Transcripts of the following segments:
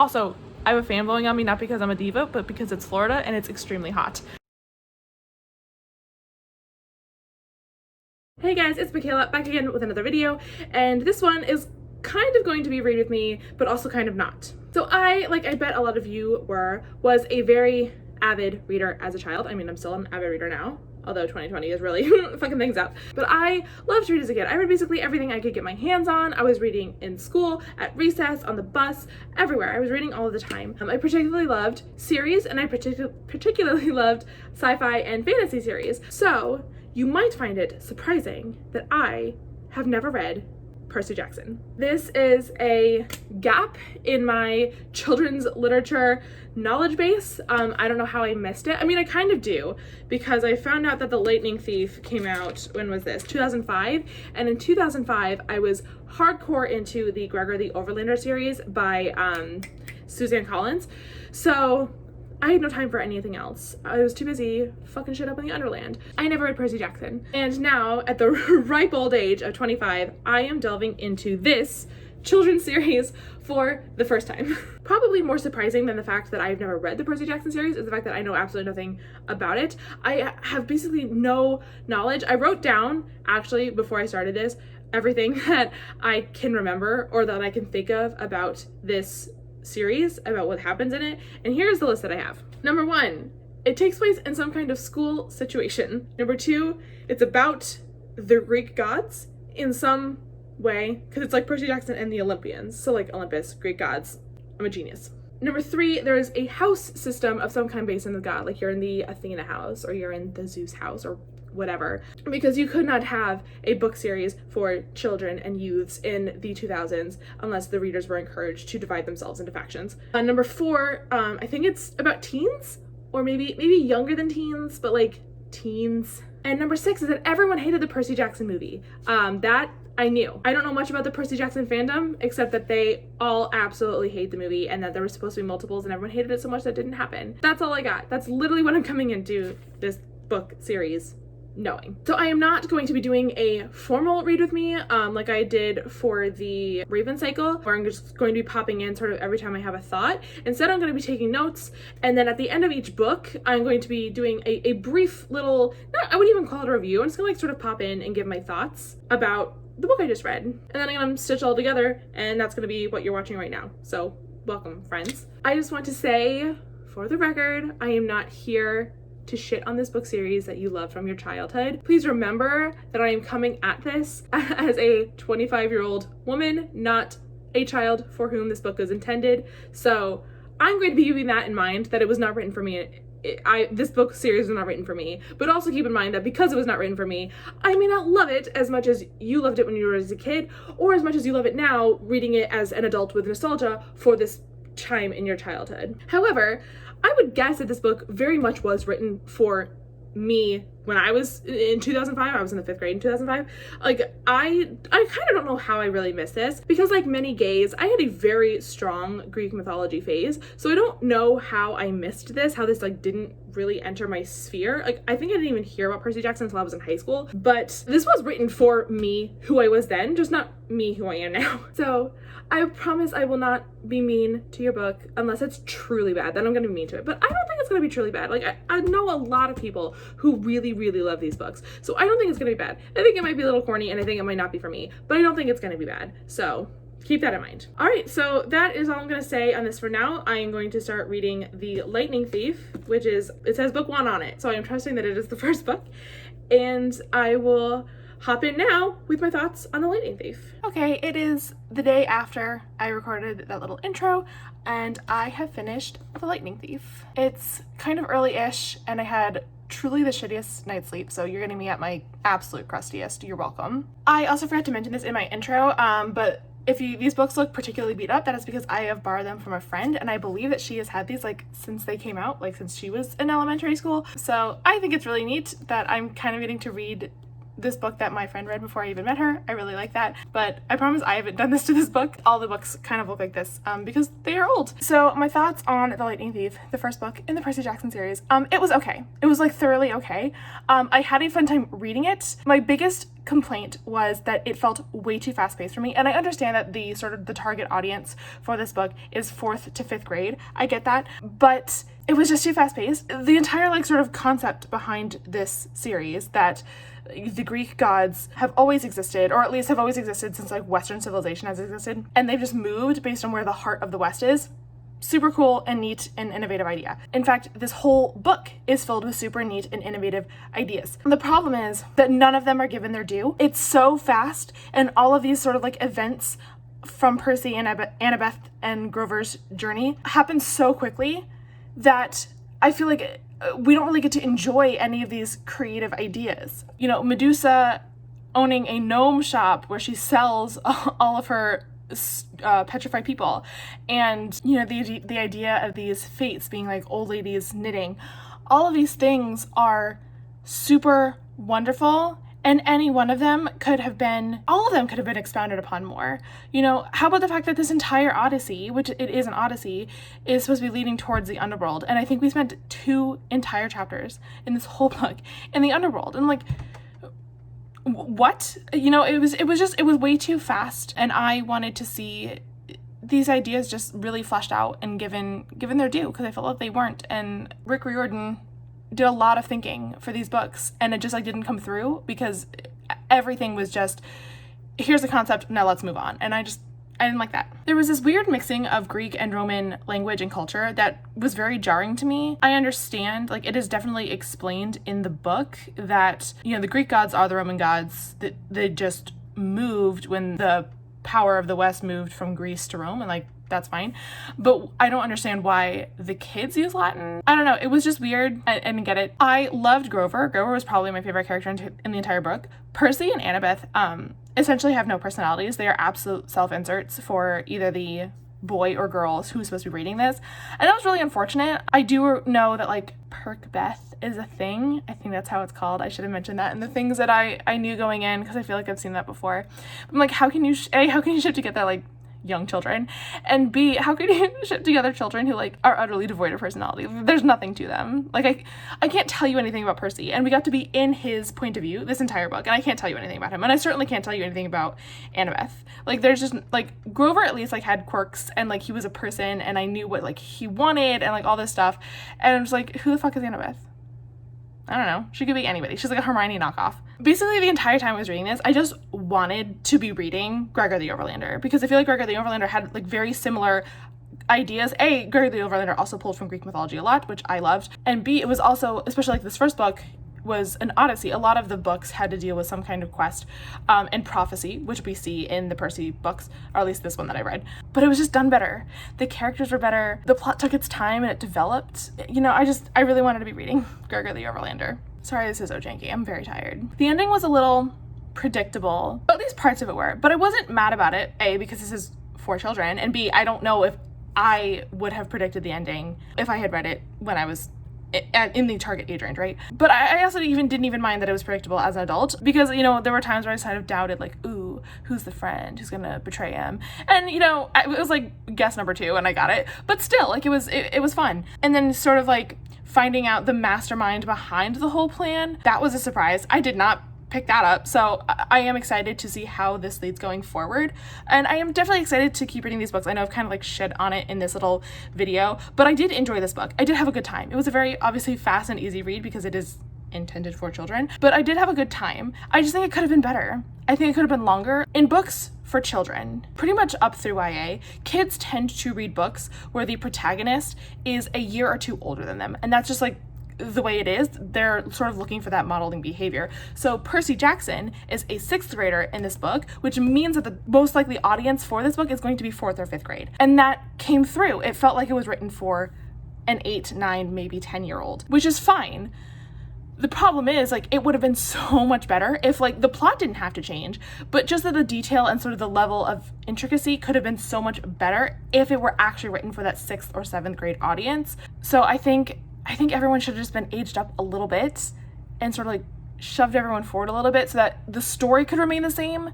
Also, I have a fan blowing on me, not because I'm a diva, but because it's Florida and it's extremely hot. Hey guys, it's Michaela, back again with another video, and this one is kind of going to be read with me, but also kind of not. So I, like I bet a lot of you was a very avid reader as a child. I mean, I'm still an avid reader now, although 2020 is really fucking things up. But I loved to read as a kid. I read basically everything I could get my hands on. I was reading in school, at recess, on the bus, everywhere. I was reading all of the time. I particularly loved series, and I particularly loved sci-fi and fantasy series. So you might find it surprising that I have never read Percy Jackson. This is a gap in my children's literature knowledge base. I don't know how I missed it. I mean, I kind of do, because I found out that The Lightning Thief came out, when was this? 2005. And in 2005, I was hardcore into the Gregor the Overlander series by Suzanne Collins. So I had no time for anything else. I was too busy fucking shit up in the Underland. I never read Percy Jackson. And now, at the ripe old age of 25, I am delving into this children's series for the first time. Probably more surprising than the fact that I've never read the Percy Jackson series is the fact that I know absolutely nothing about it. I have basically no knowledge. I wrote down, actually, before I started this, everything that I can remember or that I can think of about this series, about what happens in it, and here's the list that I have. Number 1, it takes place in some kind of school situation. Number 2, it's about the Greek gods in some way, because it's like Percy Jackson and the Olympians, so like Olympus, Greek gods. I'm a genius. Number 3, there is a house system of some kind based on the god, like you're in the Athena house or you're in the Zeus house or whatever, because you could not have a book series for children and youths in the 2000s unless the readers were encouraged to divide themselves into factions. Number 4, I think it's about teens, or maybe younger than teens, but like teens. And number 6 is that everyone hated the Percy Jackson movie. That I knew. I don't know much about the Percy Jackson fandom, except that they all absolutely hate the movie and that there were supposed to be multiples and everyone hated it so much that didn't happen. That's all I got. That's literally what I'm coming into this book series knowing. So I am not going to be doing a formal read with me like I did for the Raven cycle, where I'm just going to be popping in sort of every time I have a thought. Instead, I'm going to be taking notes, and then at the end of each book, I'm going to be doing a brief little, I wouldn't even call it a review. I'm just gonna like sort of pop in and give my thoughts about the book I just read. And then I'm gonna stitch it all together, and that's gonna be what you're watching right now. So welcome, friends. I just want to say, for the record, I am not here to shit on this book series that you loved from your childhood. Please remember that I am coming at this as a 25-year-old woman, not a child for whom this book is intended. So I'm going to be keeping that in mind, that it was not written for me. This book series was not written for me, but also keep in mind that because it was not written for me, I may not love it as much as you loved it when you were as a kid, or as much as you love it now, reading it as an adult with nostalgia for this time in your childhood. However, I would guess that this book very much was written for me when I was in 2005. I was in the 5th grade in 2005. Like, I kind of don't know how I really missed this, because like many gays, I had a very strong Greek mythology phase. So I don't know how I missed this, how this like didn't really enter my sphere. Like, I think I didn't even hear about Percy Jackson until I was in high school, but this was written for me, who I was then, just not me who I am now. So I promise I will not be mean to your book unless it's truly bad. Then I'm gonna be mean to it. But I don't think it's gonna be truly bad. Like, I know a lot of people who really love these books. So I don't think it's gonna be bad. I think it might be a little corny, and I think it might not be for me, but I don't think it's gonna be bad. So keep that in mind. All right, so that is all I'm gonna say on this for now. I am going to start reading The Lightning Thief, which is, it says book 1 on it. So I'm trusting that it is the first book, and I will hop in now with my thoughts on The Lightning Thief. Okay, it is the day after I recorded that little intro, and I have finished The Lightning Thief. It's kind of early-ish, and I had truly the shittiest night's sleep, so you're getting me at my absolute crustiest. You're welcome. I also forgot to mention this in my intro, but if these books look particularly beat up, that is because I have borrowed them from a friend, and I believe that she has had these like since they came out, like since she was in elementary school. So I think it's really neat that I'm kind of getting to read this book that my friend read before I even met her. I really like that, but I promise I haven't done this to this book. All the books kind of look like this because they are old. So my thoughts on The Lightning Thief, the first book in the Percy Jackson series. It was okay. It was like thoroughly okay. I had a fun time reading it. My biggest complaint was that it felt way too fast-paced for me. And I understand that the sort of the target audience for this book is 4th to 5th grade. I get that, but it was just too fast-paced. The entire like sort of concept behind this series, that the Greek gods have always existed, or at least have always existed since like Western civilization has existed, and they've just moved based on where the heart of the West is. Super cool and neat and innovative idea. In fact, this whole book is filled with super neat and innovative ideas. The problem is that none of them are given their due. It's so fast, and all of these sort of like events from Percy and Annabeth and Grover's journey happen so quickly that I feel like we don't really get to enjoy any of these creative ideas. You know, Medusa owning a gnome shop where she sells all of her petrified people, and you know, the idea of these fates being like old ladies knitting. All of these things are super wonderful, and any one of them could have been, all of them could have been expounded upon more. You know, how about the fact that this entire Odyssey, which it is an Odyssey, is supposed to be leading towards the underworld, and I think we spent 2 entire chapters in this whole book in the underworld, and like, what? You know, it was way too fast, and I wanted to see these ideas just really fleshed out and given their due, because I felt like they weren't. And Rick Riordan did a lot of thinking for these books, and it just like didn't come through, because everything was just, here's the concept, now let's move on. And I didn't like that. There was this weird mixing of Greek and Roman language and culture that was very jarring to me. I understand, like, it is definitely explained in the book that, you know, the Greek gods are the Roman gods, that they just moved when the power of the West moved from Greece to Rome, and like, that's fine. But I don't understand why the kids use Latin. I don't know, it was just weird. I didn't get it. I loved Grover. Grover was probably my favorite character in the entire book. Percy and Annabeth, essentially have no personalities. They are absolute self-inserts for either the boy or girls who's supposed to be reading this. And that was really unfortunate. I do know that like Perk-Beth is a thing. I think that's how it's called. I should have mentioned that in the things that I knew going in, because I feel like I've seen that before. I'm like, how can you ship together like young children, and B, how could you ship together children who like are utterly devoid of personality? There's nothing to them. Like I can't tell you anything about Percy, and we got to be in his point of view this entire book, and I can't tell you anything about him, and I certainly can't tell you anything about Annabeth. Like, there's just like, Grover at least like had quirks, and like he was a person, and I knew what like he wanted and like all this stuff, and I'm just like, who the fuck is Annabeth? I don't know. She could be anybody. She's like a Hermione knockoff. Basically, the entire time I was reading this, I just wanted to be reading Gregor the Overlander, because I feel like Gregor the Overlander had like very similar ideas. A, Gregor the Overlander also pulled from Greek mythology a lot, which I loved. And B, it was also, especially like this first book, was an Odyssey. A lot of the books had to deal with some kind of quest and prophecy, which we see in the Percy books, or at least this one that I read. But it was just done better. The characters were better. The plot took its time and it developed. You know, I really wanted to be reading Gregor the Overlander. Sorry, this is so janky. I'm very tired. The ending was a little predictable, at least parts of it were, but I wasn't mad about it. A, because this is for children, and B, I don't know if I would have predicted the ending if I had read it when I was in the target age range, right? But I also didn't even mind that it was predictable as an adult, because, you know, there were times where I kind of doubted, like, ooh, who's the friend who's gonna betray him? And, you know, it was like guess number 2, and I got it. But still, like, it was fun. And then sort of like finding out the mastermind behind the whole plan, that was a surprise. I did not pick that up, so I am excited to see how this leads going forward, and I am definitely excited to keep reading these books. I know I've kind of like shed on it in this little video, but I did enjoy this book. I did have a good time. It was a very obviously fast and easy read because it is intended for children, but I did have a good time. I just think it could have been better. I think it could have been longer. In books for children, pretty much up through YA, kids tend to read books where the protagonist is a year or 2 older than them, and that's just like the way it is. They're sort of looking for that modeling behavior. So Percy Jackson is a 6th grader in this book, which means that the most likely audience for this book is going to be 4th or 5th grade. And that came through. It felt like it was written for an 8, 9, maybe 10-year-old, which is fine. The problem is, like, it would have been so much better if, like, the plot didn't have to change, but just that the detail and sort of the level of intricacy could have been so much better if it were actually written for that 6th or 7th grade audience. So I think everyone should have just been aged up a little bit and sort of like shoved everyone forward a little bit so that the story could remain the same,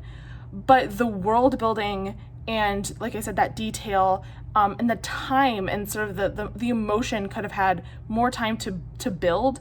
but the world building and, like I said, that detail and the time and sort of the emotion could have had more time to build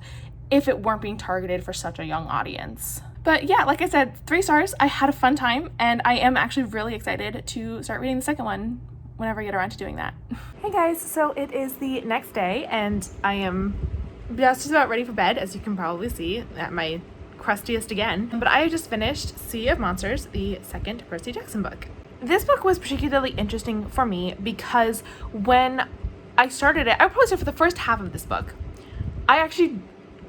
if it weren't being targeted for such a young audience. But yeah, like I said, 3 stars. I had a fun time, and I am actually really excited to start reading the second one whenever I get around to doing that. Hey guys, so it is the next day, and I am just about ready for bed, as you can probably see at my crustiest again. But I just finished Sea of Monsters, the second Percy Jackson book. This book was particularly interesting for me because when I started it, I would probably say for the first half of this book, I actually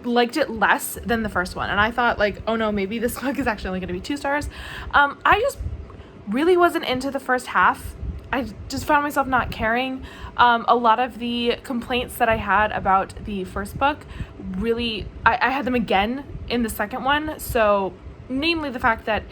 liked it less than the first one, and I thought like, oh no, maybe this book is actually only going to be 2 stars. I just really wasn't into the first half. I just found myself not caring. A lot of the complaints that I had about the first book, really, I had them again in the second one. So namely the fact that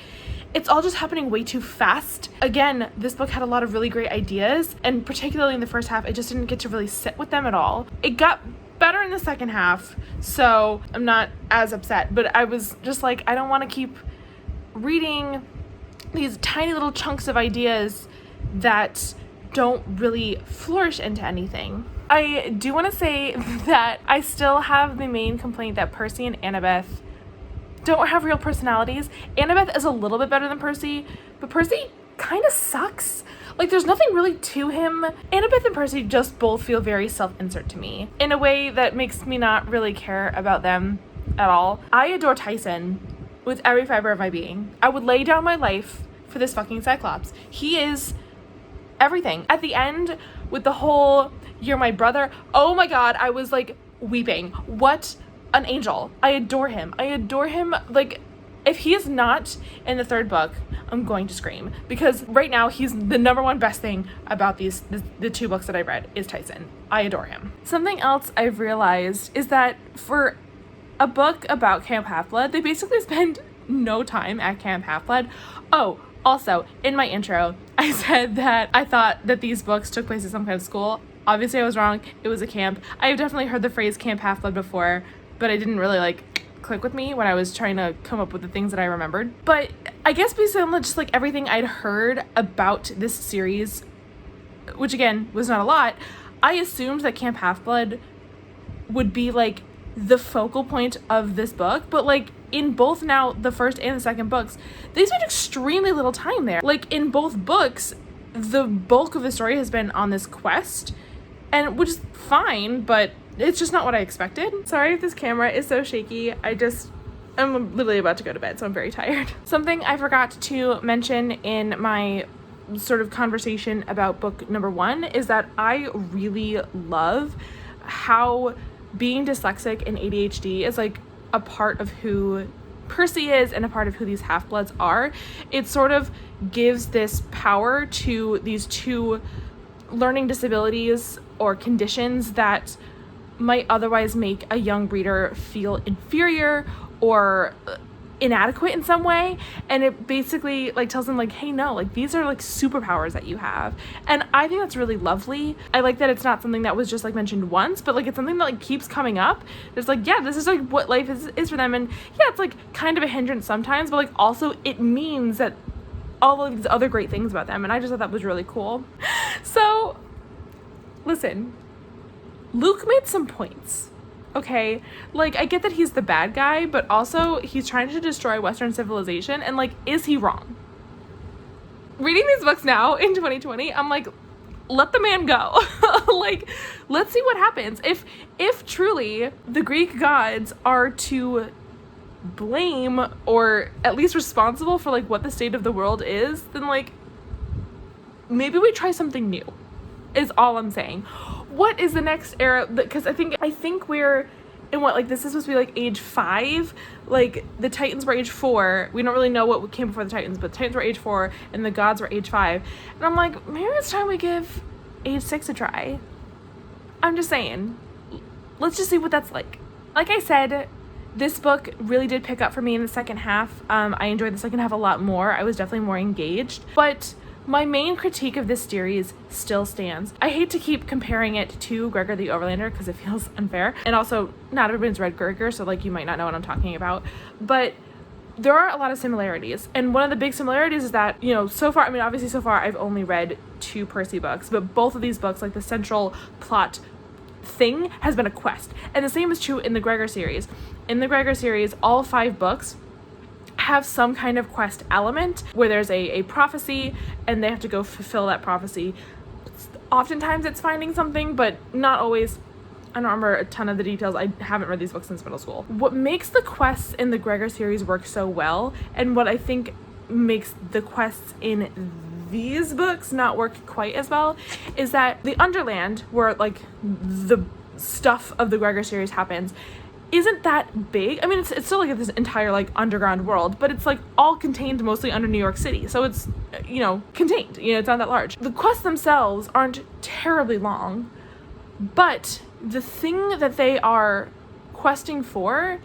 it's all just happening way too fast. Again, this book had a lot of really great ideas, and particularly in the first half, I just didn't get to really sit with them at all. It got better in the second half, so I'm not as upset, but I was just like, I don't want to keep reading these tiny little chunks of ideas that don't really flourish into anything. I do want to say that I still have the main complaint that Percy and Annabeth don't have real personalities. Annabeth is a little bit better than Percy, but Percy kind of sucks. Like, there's nothing really to him. Annabeth and Percy just both feel very self-insert to me in a way that makes me not really care about them at all. I adore Tyson with every fiber of my being. I would lay down my life for this fucking Cyclops. He is everything. At the end, with the whole, you're my brother, oh my god, I was like weeping. What an angel. I adore him. I adore him. Like, if he is not in the third book, I'm going to scream, because right now he's the number one best thing about the 2 books that I read is Tyson. I adore him. Something else I've realized is that for a book about Camp Half-Blood, they basically spend no time at Camp Half-Blood. Oh, also, in my intro, I said that I thought that these books took place at some kind of school. Obviously, I was wrong. It was a camp. I've definitely heard the phrase Camp Half-Blood before, but I didn't really click with me when I was trying to come up with the things that I remembered. But I guess based on just everything I'd heard about this series, which again was not a lot, I assumed that Camp Half-Blood would be the focal point of this book. But in both now the first and the second books, they spent extremely little time there. In both books, the bulk of the story has been on this quest, and which is fine, but it's just not what I expected. Sorry if this camera is so shaky. I'm literally about to go to bed, so I'm very tired. Something I forgot to mention in my sort of conversation about book number 1 is that I really love how being dyslexic and ADHD is a part of who Percy is and a part of who these Half-Bloods are. It sort of gives this power to these 2 learning disabilities or conditions that might otherwise make a young reader feel inferior or inadequate in some way, and it basically tells them hey, no, these are superpowers that you have. And I think that's really lovely. I like that it's not something that was just mentioned once, but it's something that keeps coming up. There's yeah, this is what life is for them, and yeah, it's kind of a hindrance sometimes, but also it means that all of these other great things about them, and I just thought that was really cool. So listen, Luke made some points, okay? I get that he's the bad guy, but also he's trying to destroy Western civilization, and is he wrong? Reading these books now in 2020, I'm let the man go. Let's see what happens. If truly the Greek gods are to blame or at least responsible for what the state of the world is, then maybe we try something new, is all I'm saying. What is the next era? Because I think we're in this is supposed to be age 5. The Titans were age 4. We don't really know what came before the Titans, but the Titans were age 4 and the gods were age 5. And I'm maybe it's time we give age 6 a try. I'm just saying, let's just see what that's like. Like I said, this book really did pick up for me in the second half. I enjoyed the second half a lot more. I was definitely more engaged, but my main critique of this series still stands. I hate to keep comparing it to Gregor the Overlander because it feels unfair. And also, not everybody's read Gregor, so you might not know what I'm talking about. But there are a lot of similarities. And one of the big similarities is that, so far, obviously so far I've only read 2 Percy books, but both of these books, the central plot thing has been a quest. And the same is true in the Gregor series. In the Gregor series, all 5 books have some kind of quest element where there's a prophecy and they have to go fulfill that prophecy. Oftentimes it's finding something, but not always. I don't remember a ton of the details. I haven't read these books since middle school. What makes the quests in the Gregor series work so well, and what I think makes the quests in these books not work quite as well, is that the Underland, where like the stuff of the Gregor series happens, isn't that big. I mean, it's still like this entire like underground world, but it's like all contained mostly under New York City, so it's, you know, contained, you know, it's not that large. The quests themselves aren't terribly long, but the thing that they are questing for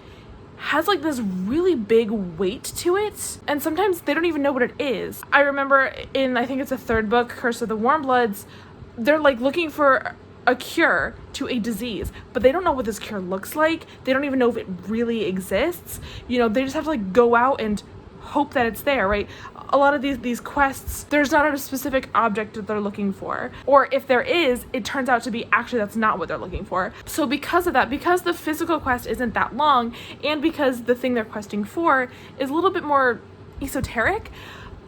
has like this really big weight to it, and sometimes they don't even know what it is. I remember in, I think it's the third book, Curse of the Warmbloods, they're like looking for a cure to a disease, but they don't know what this cure looks like. They don't even know if it really exists. You know, they just have to like go out and hope that it's there, right? A lot of these quests, there's not a specific object that they're looking for, or if there is, it turns out to be actually that's not what they're looking for. So because of that, because the physical quest isn't that long, and because the thing they're questing for is a little bit more esoteric,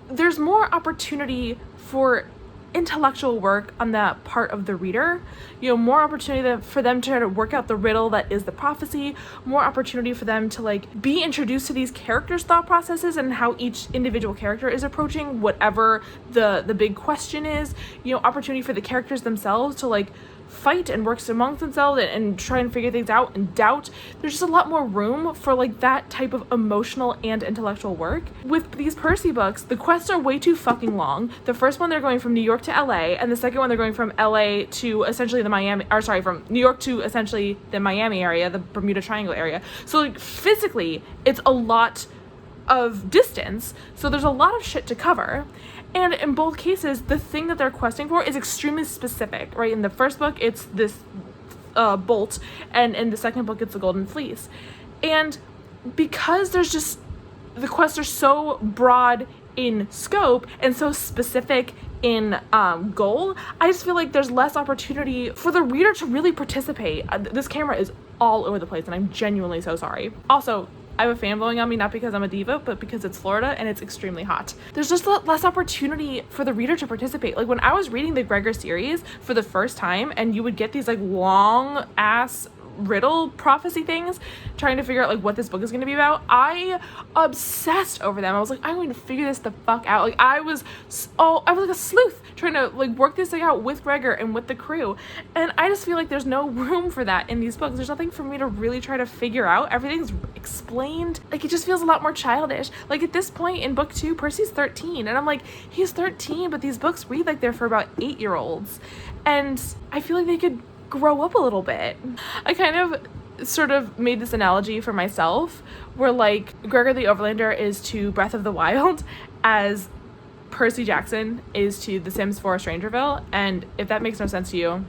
there's more opportunity for intellectual work on the part of the reader. You know, more opportunity for them to try to work out the riddle that is the prophecy, more opportunity for them to like be introduced to these characters' thought processes and how each individual character is approaching whatever the big question is. You know, opportunity for the characters themselves to like fight and work amongst themselves and try and figure things out and doubt. There's just a lot more room for like that type of emotional and intellectual work. With these Percy books, the quests are way too fucking long. The first one they're going from New York to LA, and the second one they're going from LA to essentially the Miami, or sorry, from New York to essentially the Miami area, the Bermuda Triangle area. So like physically, it's a lot of distance, so there's a lot of shit to cover. And in both cases, the thing that they're questing for is extremely specific, right? In the first book, it's this bolt, and in the second book, it's the Golden Fleece. And because there's just, the quests are so broad in scope and so specific in goal, I just feel like there's less opportunity for the reader to really participate. This camera is all over the place, and I'm genuinely so sorry. Also, I have a fan blowing on me, not because I'm a diva, but because it's Florida and it's extremely hot. There's just less opportunity for the reader to participate. Like when I was reading the Gregor series for the first time, and you would get these like long ass riddle prophecy things, trying to figure out like what this book is going to be about, I obsessed over them. I was like, I'm going to figure this the fuck out. Like I was like a sleuth trying to like work this thing out with Gregor and with the crew, and I just feel like there's no room for that in these books. There's nothing for me to really try to figure out. Everything's explained. Like it just feels a lot more childish. Like at this point in book 2, Percy's 13, and I'm like, he's 13, but these books read like they're for about 8-year-olds, and I feel like they could grow up a little bit. I kind of sort of made this analogy for myself where like Gregor the Overlander is to Breath of the Wild as Percy Jackson is to The Sims 4 Strangerville, and if that makes no sense to you,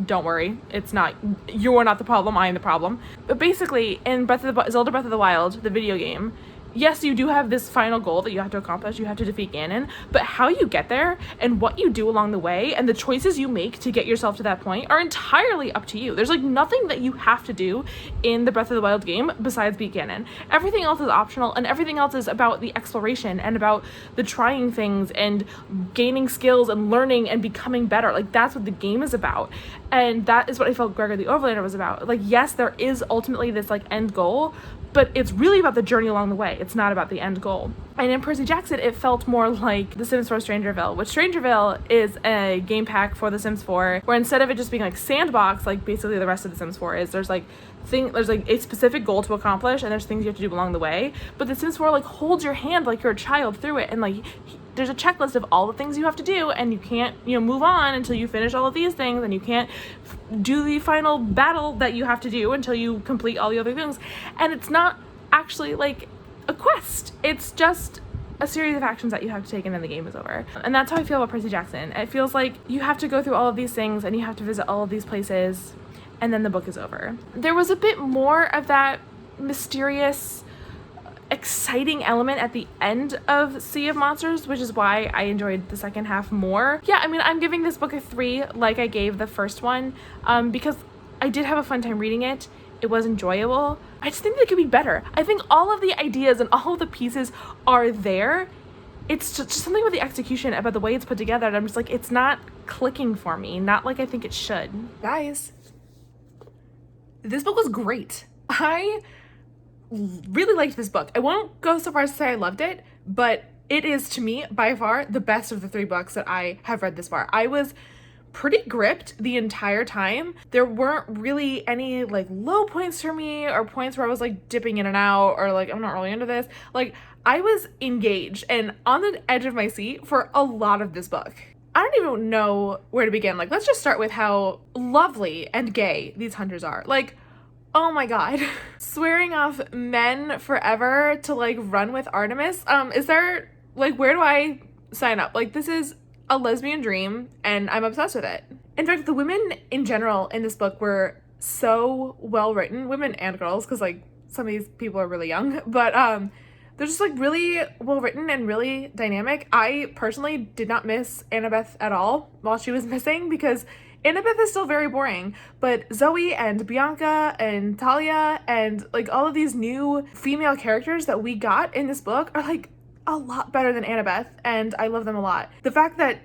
don't worry, it's not, you are not the problem, I am the problem. But basically in Zelda Breath of the Wild, the video game, yes, you do have this final goal that you have to accomplish. You have to defeat Ganon, but how you get there and what you do along the way and the choices you make to get yourself to that point are entirely up to you. There's like nothing that you have to do in the Breath of the Wild game besides beat Ganon. Everything else is optional, and everything else is about the exploration and about the trying things and gaining skills and learning and becoming better. Like that's what the game is about, and that is what I felt Gregor the Overlander was about. Like yes, there is ultimately this like end goal, but it's really about the journey along the way. It's not about the end goal. And in Percy Jackson, it felt more like The Sims 4 Strangerville, which Strangerville is a game pack for The Sims 4, where instead of it just being like sandbox, like basically the rest of The Sims 4 is, there's like a specific goal to accomplish, and there's things you have to do along the way. But The Sims 4 like holds your hand like you're a child through it, and like there's a checklist of all the things you have to do, and you can't, move on until you finish all of these things, and you can't do the final battle that you have to do until you complete all the other things. And it's not actually like a quest. It's just a series of actions that you have to take, and then the game is over. And that's how I feel about Percy Jackson. It feels like you have to go through all of these things, and you have to visit all of these places, and then the book is over. There was a bit more of that mysterious, exciting element at the end of Sea of Monsters, which is why I enjoyed the second half more. Yeah, I mean, I'm giving this book a 3 like I gave the first one, because I did have a fun time reading it. it was enjoyable. I just think they could be better. I think all of the ideas and all of the pieces are there. It's just something with the execution about the way it's put together, and I'm just like, it's not clicking for me, not like I think it should. Guys, this book was great. I really liked this book. I won't go so far as to say I loved it, but it is, to me, by far the best of the 3 books that I have read this far. I was pretty gripped the entire time. There weren't really any like low points for me or points where I was like dipping in and out or like I'm not really into this. Like, I was engaged and on the edge of my seat for a lot of this book. I don't even know where to begin. Like, let's just start with how lovely and gay these hunters are. Like, oh my god. Swearing off men forever to like run with Artemis. Is there like, where do I sign up? Like, this is a lesbian dream and I'm obsessed with it. In fact, the women in general in this book were so well written, women and girls, because like some of these people are really young, but they're just like really well written and really dynamic. I personally did not miss Annabeth at all while she was missing, because Annabeth is still very boring, but Zoe and Bianca and Talia and like all of these new female characters that we got in this book are like a lot better than Annabeth, and I love them a lot. The fact that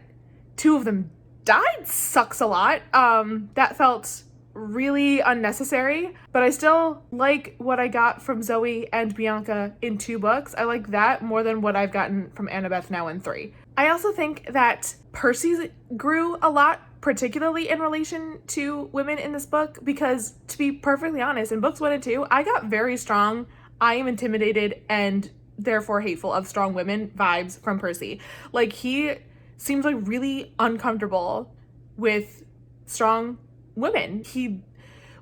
2 of them died sucks a lot. That felt really unnecessary, but I still like what I got from Zoe and Bianca in 2 books. I like that more than what I've gotten from Annabeth now in 3. I also think that Percy grew a lot, particularly in relation to women in this book, because to be perfectly honest, in books 1 and 2, I got very strong, I am intimidated and therefore hateful of strong women vibes from Percy. Like, he seems like really uncomfortable with strong women. He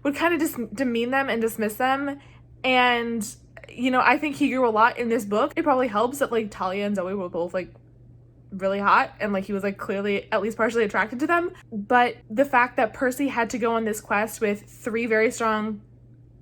would kind of just demean them and dismiss them, and you know, I think he grew a lot in this book. It probably helps that like Talia and Zoe were both like really hot and like he was like clearly at least partially attracted to them, but the fact that Percy had to go on this quest with 3 very strong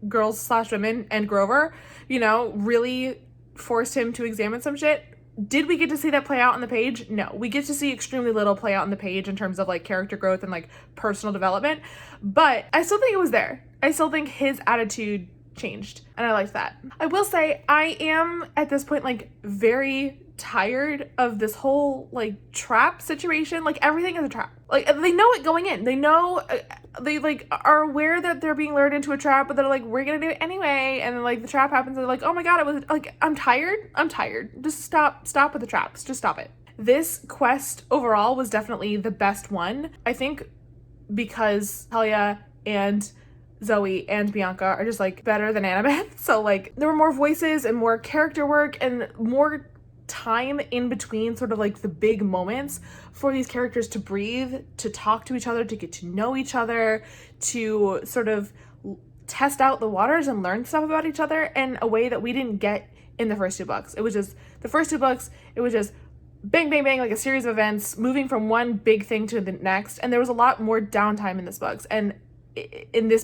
girls / women and Grover, you know, really forced him to examine some shit. Did we get to see that play out on the page? No. We get to see extremely little play out on the page in terms of like character growth and like personal development, but I still think it was there. I still think his attitude changed, and I liked that. I will say I am at this point like very tired of this whole like trap situation. Like, everything is a trap. Like, they know it going in. They know, they like are aware that they're being lured into a trap, but they're like, we're gonna do it anyway, and then like the trap happens and they're like, oh my god, it was like, I'm tired. Just stop with the traps. Just stop it. This quest overall was definitely the best one, I think, because Talia and Zoe and Bianca are just like better than Annabeth. So like there were more voices and more character work and more time in between sort of like the big moments for these characters to breathe, to talk to each other, to get to know each other, to sort of test out the waters and learn stuff about each other in a way that we didn't get in the first 2 books. It was just the first 2 books, it was just bang, bang, bang, like a series of events moving from one big thing to the next. And there was a lot more downtime in this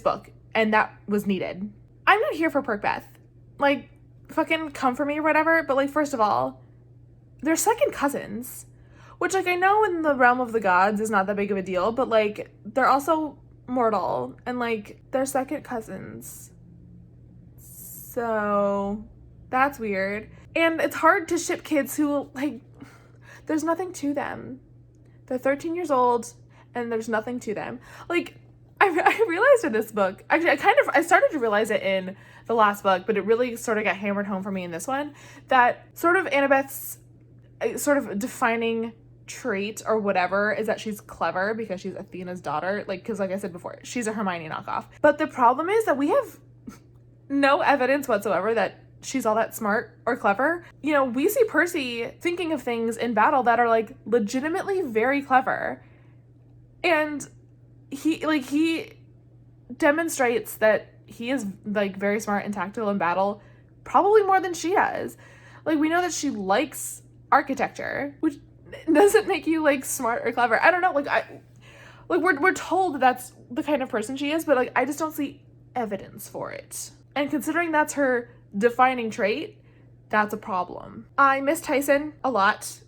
book, and that was needed. I'm not here for Perkbeth. Like, fucking come for me or whatever, but like, first of all, they're second cousins, which like I know in the realm of the gods is not that big of a deal, but like they're also mortal and like they're second cousins. So that's weird. And it's hard to ship kids who like, there's nothing to them. They're 13 years old and there's nothing to them. Like, I realized in this book, actually I started to realize it in the last book, but it really sort of got hammered home for me in this one, that sort of Annabeth's sort of defining trait or whatever is that she's clever because she's Athena's daughter. Like, because like I said before, she's a Hermione knockoff. But the problem is that we have no evidence whatsoever that she's all that smart or clever. You know, we see Percy thinking of things in battle that are like legitimately very clever. And he demonstrates that he is like very smart and tactical in battle, probably more than she does. Like, we know that she likes architecture, which doesn't make you like smart or clever. I don't know, we're told that that's the kind of person she is, but like I just don't see evidence for it. And considering that's her defining trait, that's a problem. I miss Tyson a lot.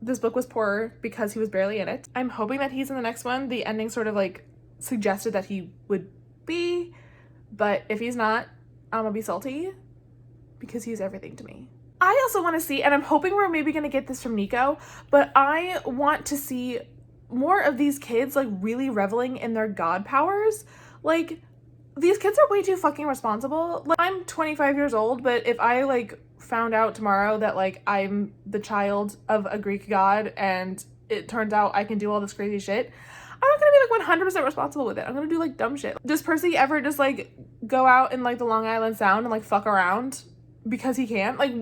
This book was poorer because he was barely in it. I'm hoping that he's in the next one. The ending sort of like suggested that he would be, but if he's not, I'm gonna be salty because he's everything to me. I also want to see, and I'm hoping we're maybe going to get this from Nico, but I want to see more of these kids like really reveling in their god powers. Like, these kids are way too fucking responsible. Like, I'm 25 years old, but if I like found out tomorrow that like I'm the child of a Greek god and it turns out I can do all this crazy shit, I'm not gonna be like 100% responsible with it. I'm gonna do like dumb shit. Does Percy ever just like go out in like the Long Island Sound and like fuck around because he can? Like,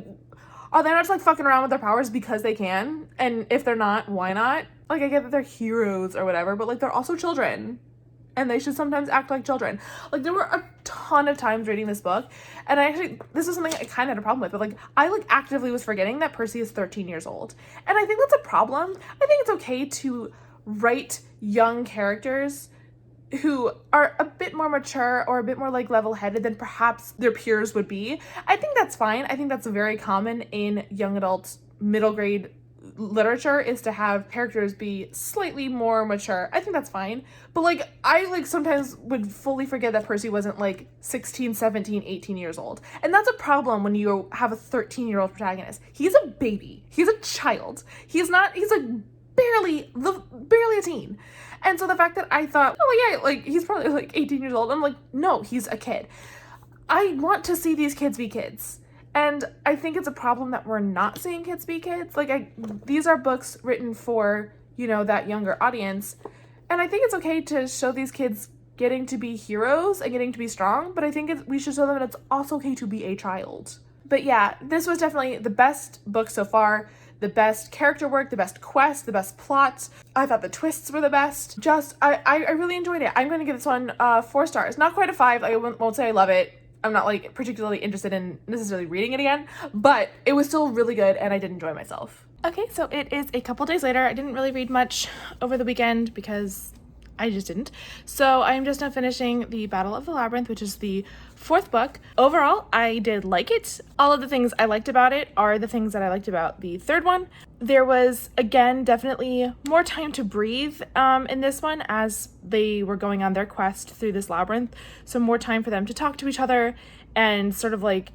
are they not just like fucking around with their powers because they can? And if they're not, why not? Like, I get that they're heroes or whatever, but like they're also children and they should sometimes act like children. Like, there were a ton of times reading this book, and this is something I kind of had a problem with, but like I like actively was forgetting that Percy is 13 years old. And I think that's a problem. I think it's okay to write young characters who are a bit more mature or a bit more like level-headed than perhaps their peers would be. I think that's fine. I think that's very common in young adult middle grade literature, is to have characters be slightly more mature. I think that's fine. But like, I like sometimes would fully forget that Percy wasn't like 16, 17, 18 years old. And that's a problem when you have a 13-year-old protagonist. He's a baby. He's a child. He's like barely a teen. And so the fact that I thought, oh yeah, like he's probably like 18 years old, I'm like, no, he's a kid. I want to see these kids be kids. And I think it's a problem that we're not seeing kids be kids. Like, these are books written for, you know, that younger audience. And I think it's okay to show these kids getting to be heroes and getting to be strong, but I think we should show them that it's also okay to be a child. But yeah, this was definitely the best book so far. The best character work, the best quest, the best plot. I thought the twists were the best. I really enjoyed it. I'm going to give this one 4 stars. Not quite a 5. I won't say I love it. I'm not like particularly interested in necessarily reading it again, but it was still really good and I did enjoy myself. Okay, so it is a couple days later. I didn't really read much over the weekend because I just didn't. So I'm just now finishing the Battle of the Labyrinth, which is the 4th book. Overall, I did like it. All of the things I liked about it are the things that I liked about the 3rd one. There was, again, definitely more time to breathe in this one as they were going on their quest through this labyrinth. So more time for them to talk to each other and sort of like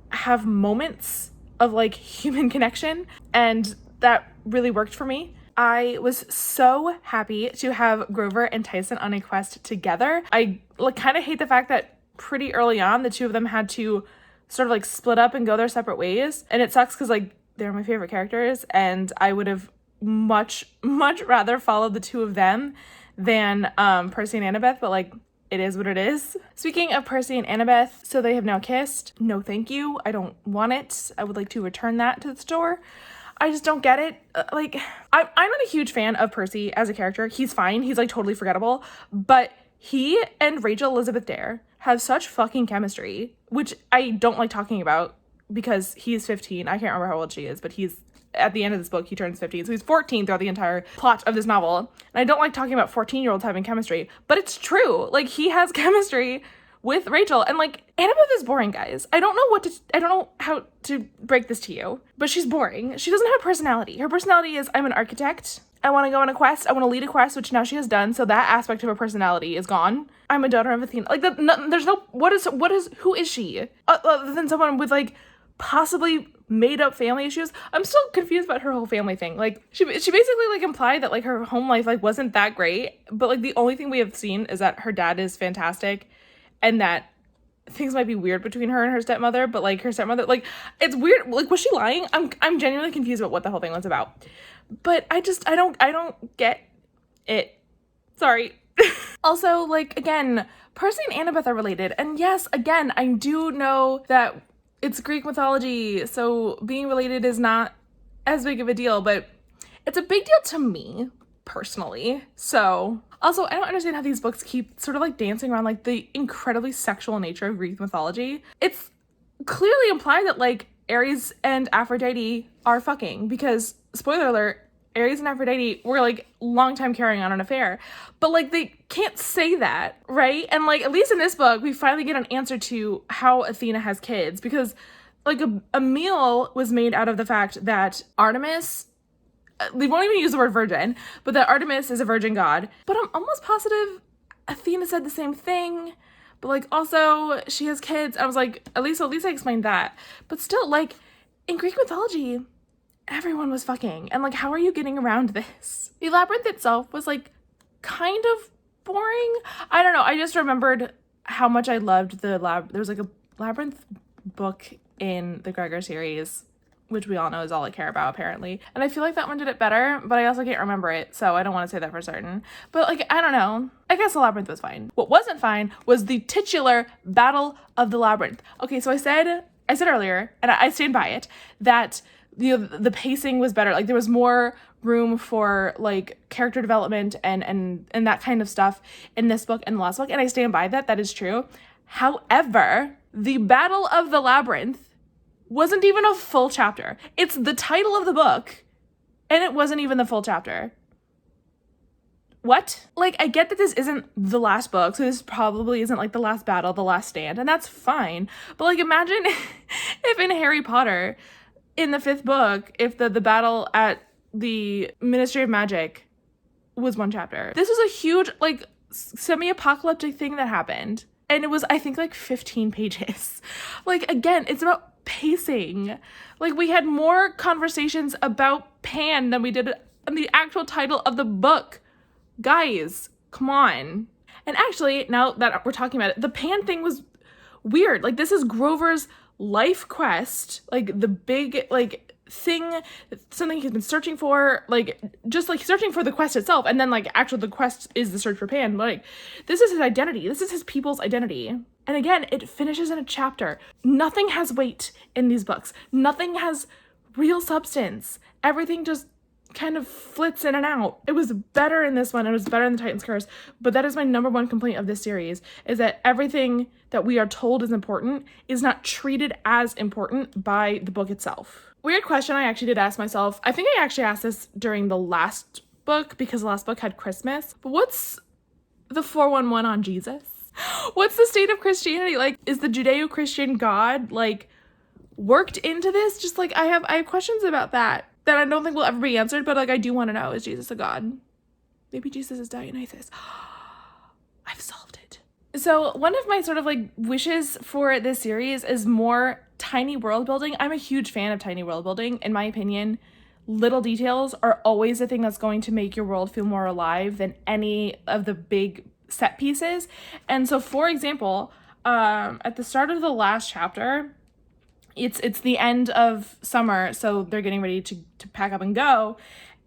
have moments of like human connection. And that really worked for me. I was so happy to have Grover and Tyson on a quest together. I kind of hate the fact that pretty early on, the two of them had to sort of like split up and go their separate ways. And it sucks because like they're my favorite characters and I would have much rather followed the two of them than Percy and Annabeth, but like it is what it is. Speaking of Percy and Annabeth, so they have now kissed. No thank you. I don't want it. I would like to return that to the store. I just don't get it. I'm not a huge fan of Percy as a character. He's fine. He's like totally forgettable. But he and Rachel Elizabeth Dare have such fucking chemistry, which I don't like talking about because he's 15. I can't remember how old she is, but he's at the end of this book, he turns 15. So he's 14 throughout the entire plot of this novel. And I don't like talking about 14-year-olds having chemistry, but it's true. Like, he has chemistry with Rachel, and like Annabeth is boring, guys. I don't know how to break this to you, but she's boring. She doesn't have personality. Her personality is, I'm an architect. I want to go on a quest. I want to lead a quest, which now she has done. So that aspect of her personality is gone. I'm a daughter of Athena. Like, who is she? Other than someone with like possibly made up family issues. I'm still confused about her whole family thing. Like, she basically like implied that like her home life like wasn't that great, but like the only thing we have seen is that her dad is fantastic and that things might be weird between her and her stepmother, but like her stepmother, like, it's weird. Like, was she lying? I'm genuinely confused about what the whole thing was about. But I don't get it. Sorry. Also, like, again, Percy and Annabeth are related. And yes, again, I do know that it's Greek mythology, so being related is not as big of a deal, but it's a big deal to me, personally. So, also, I don't understand how these books keep sort of like dancing around like the incredibly sexual nature of Greek mythology. It's clearly implied that like Ares and Aphrodite are fucking because, spoiler alert, Ares and Aphrodite were like long time carrying on an affair, but like they can't say that, right? And like at least in this book, we finally get an answer to how Athena has kids, because like a meal was made out of the fact that Artemis, they won't even use the word virgin, but that Artemis is a virgin god. But I'm almost positive Athena said the same thing. but like also she has kids. I was like, at least I explained that. But still, like, in Greek mythology, everyone was fucking, and like, how are you getting around this? The Labyrinth itself was like kind of boring. I don't know. I just remembered how much I loved there was like a Labyrinth book in the Gregor series, which we all know is all I care about apparently. And I feel like that one did it better, but I also can't remember it, so I don't want to say that for certain. But like, I don't know. I guess the Labyrinth was fine. What wasn't fine was the titular Battle of the Labyrinth. Okay, so I said earlier, and I stand by it, that the pacing was better. Like, there was more room for like character development and that kind of stuff in this book and the last book, and I stand by that. That is true. However, the Battle of the Labyrinth wasn't even a full chapter. It's the title of the book, and it wasn't even the full chapter. What? Like, I get that this isn't the last book, so this probably isn't like the last battle, the last stand, and that's fine. But like, imagine if in Harry Potter, in the 5th book, if the battle at the Ministry of Magic was one chapter. This was a huge, like, semi-apocalyptic thing that happened, and it was, I think, like 15 pages. Like, again, it's about pacing. Like, we had more conversations about Pan than we did in the actual title of the book. Guys, come on. And actually, now that we're talking about it, the Pan thing was weird. Like, this is Grover's life quest, like the big like thing, something he's been searching for, like just like searching for the quest itself, and then like actually the quest is the search for Pan. Like, this is his identity, this is his people's identity. And again, it finishes in a chapter. Nothing has weight in these books, nothing has real substance, everything just kind of flits in and out. It was better in this one, it was better in the Titan's Curse, but that is my number one complaint of this series, is that everything that we are told is important is not treated as important by the book itself. Weird question I actually did ask myself. I think I actually asked this during the last book, because the last book had Christmas, but what's the 411 on Jesus? What's the state of Christianity? Like, is the Judeo-Christian God like worked into this? Just like, I have questions about that I don't think will ever be answered, but like, I do want to know, is Jesus a god? Maybe Jesus is Dionysus. I've solved it. So one of my sort of like wishes for this series is more tiny world building. I'm a huge fan of tiny world building. In my opinion, little details are always the thing that's going to make your world feel more alive than any of the big set pieces. And so, for example, at the start of the last chapter, it's the end of summer, so they're getting ready to pack up and go.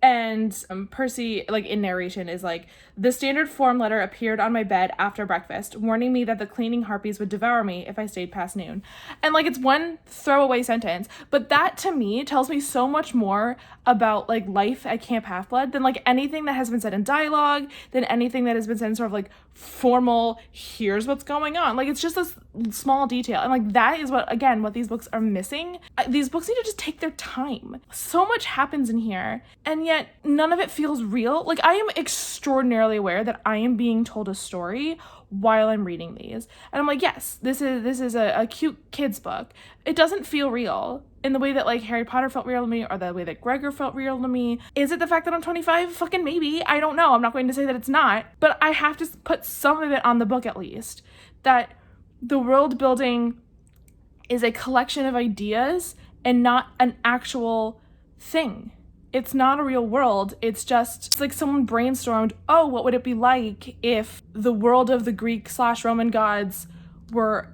And Percy, like in narration, is like, the standard form letter appeared on my bed after breakfast, warning me that the cleaning harpies would devour me if I stayed past noon. And like, it's one throwaway sentence, but that to me tells me so much more about like life at Camp Half-Blood than like anything that has been said in dialogue, than anything that has been said in sort of like formal, here's what's going on. Like, it's just this small detail. And like, that is what these books are missing. These books need to just take their time. So much happens in here, and yet none of it feels real. Like, I am extraordinarily aware that I am being told a story while I'm reading these, and I'm like, yes, this is a cute kid's book. It doesn't feel real in the way that like Harry Potter felt real to me, or the way that Gregor felt real to me. Is it the fact that I'm 25? Fucking maybe. I don't know. I'm not going to say that it's not, but I have to put some of it on the book at least, that the world building is a collection of ideas and not an actual thing. It's not a real world. It's like someone brainstormed, oh, what would it be like if the world of the Greek/Roman gods were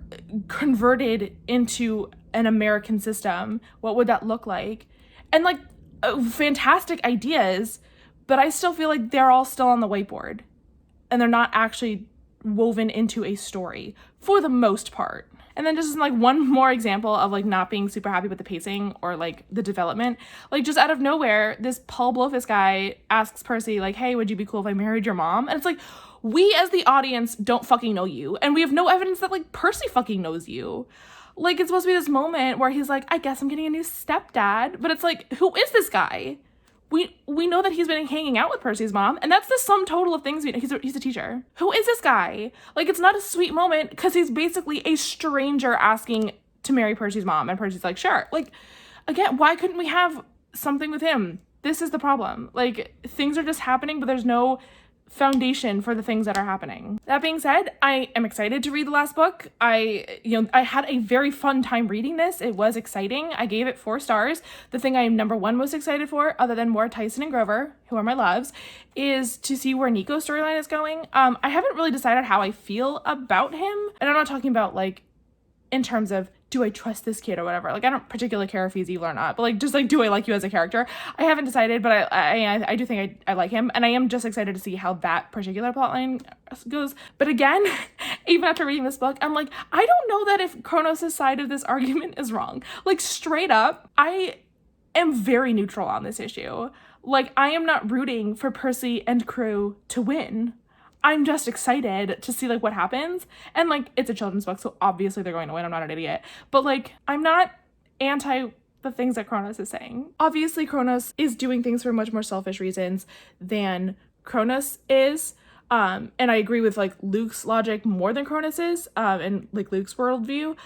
converted into an American system? What would that look like? And like, fantastic ideas, but I still feel like they're all still on the whiteboard and they're not actually woven into a story for the most part. And then just like one more example of like not being super happy with the pacing or like the development, like just out of nowhere, this Paul Blofeld guy asks Percy like, hey, would you be cool if I married your mom? And it's like, we as the audience don't fucking know you, and we have no evidence that like Percy fucking knows you. Like, it's supposed to be this moment where he's like, I guess I'm getting a new stepdad, but it's like, who is this guy? We know that he's been hanging out with Percy's mom, and that's the sum total of things we know. He's a teacher. Who is this guy? Like, it's not a sweet moment because he's basically a stranger asking to marry Percy's mom, and Percy's like, sure. Like, again, why couldn't we have something with him? This is the problem. Like, things are just happening, but there's no foundation for the things that are happening. That being said, I am excited to read the last book. I had a very fun time reading this. It was exciting. I gave it 4 stars. The thing I am number 1 most excited for, other than more Tyson and Grover, who are my loves, is to see where Nico's storyline is going. I haven't really decided how I feel about him. And I'm not talking about like in terms of, do I trust this kid or whatever? Like, I don't particularly care if he's evil or not, but like, just like, do I like you as a character? I haven't decided, but I do think I like him, and I am just excited to see how that particular plotline goes. But again, even after reading this book, I'm like, I don't know that if Kronos' side of this argument is wrong. Like, straight up, I am very neutral on this issue. Like, I am not rooting for Percy and crew to win. I'm just excited to see like what happens. And like, it's a children's book, so obviously they're going to win. I'm not an idiot. But like, I'm not anti the things that Kronos is saying. Obviously, Kronos is doing things for much more selfish reasons than Kronos is. And I agree with like Luke's logic more than Kronos is, and like Luke's worldview.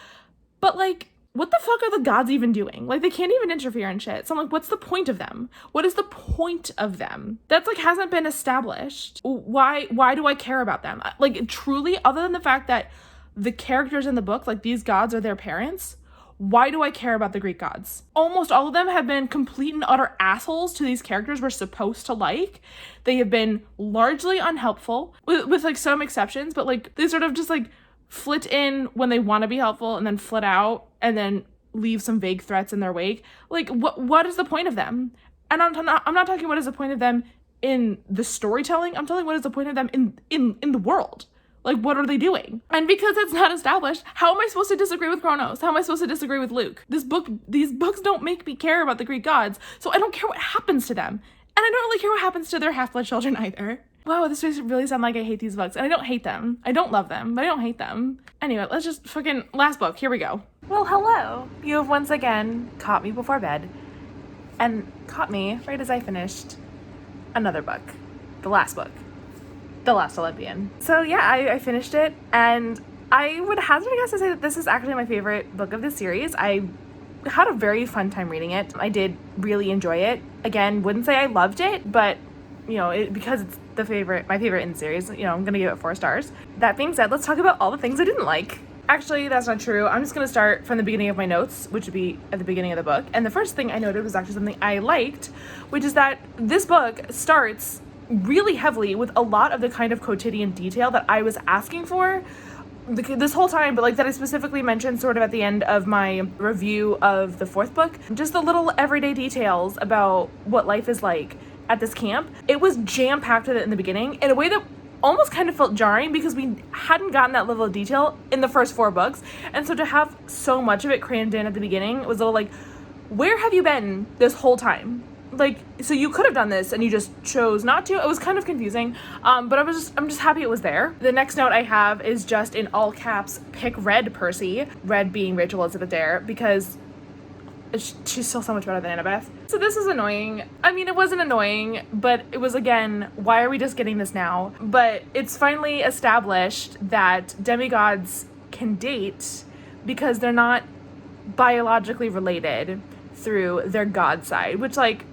But like, what the fuck are the gods even doing? Like, they can't even interfere in shit. So I'm like, what's the point of them? What is the point of them? That's like hasn't been established. Why do I care about them? Like, truly, other than the fact that the characters in the book, like these gods are their parents, why do I care about the Greek gods? Almost all of them have been complete and utter assholes to these characters we're supposed to like. They have been largely unhelpful, with like some exceptions, but like they sort of just like flit in when they want to be helpful and then flit out and then leave some vague threats in their wake. Like, what is the point of them? And I'm not talking what is the point of them in the storytelling. I'm telling what is the point of them in the world. Like, what are they doing? And because it's not established, how am I supposed to disagree with Kronos? How am I supposed to disagree with Luke? These books don't make me care about the Greek gods, so I don't care what happens to them. And I don't really care what happens to their half-blood children either. Wow, this makes it really sound like I hate these books. And I don't hate them. I don't love them, but I don't hate them. Anyway, let's just fucking last book. Here we go. Well, hello. You have once again caught me before bed and caught me right as I finished another book. The last book. The Last Olympian. So yeah, I finished it, and I would hazard a guess to say that this is actually my favorite book of the series. I had a very fun time reading it. I did really enjoy it. Again, wouldn't say I loved it, but you know, because it's my favorite in the series, you know, I'm gonna give it 4 stars. That being said, let's talk about all the things I didn't like. Actually, that's not true. I'm just gonna start from the beginning of my notes, which would be at the beginning of the book. And the first thing I noted was actually something I liked, which is that this book starts really heavily with a lot of the kind of quotidian detail that I was asking for this whole time, but like that I specifically mentioned sort of at the end of my review of the 4th book. Just the little everyday details about what life is like at this camp. It was jam-packed with it in the beginning in a way that almost kind of felt jarring because we hadn't gotten that level of detail in the first 4 books. And so to have so much of it crammed in at the beginning was a little like, where have you been this whole time? Like, so you could have done this and you just chose not to. It was kind of confusing, but I'm just happy it was there. The next note I have is just in all caps, pick Red Percy. Red being Rachel Elizabeth Dare, because she's still so much better than Annabeth. So this is annoying. I mean, it wasn't annoying, but it was, again, why are we just getting this now? But it's finally established that demigods can date because they're not biologically related through their god side, which, like,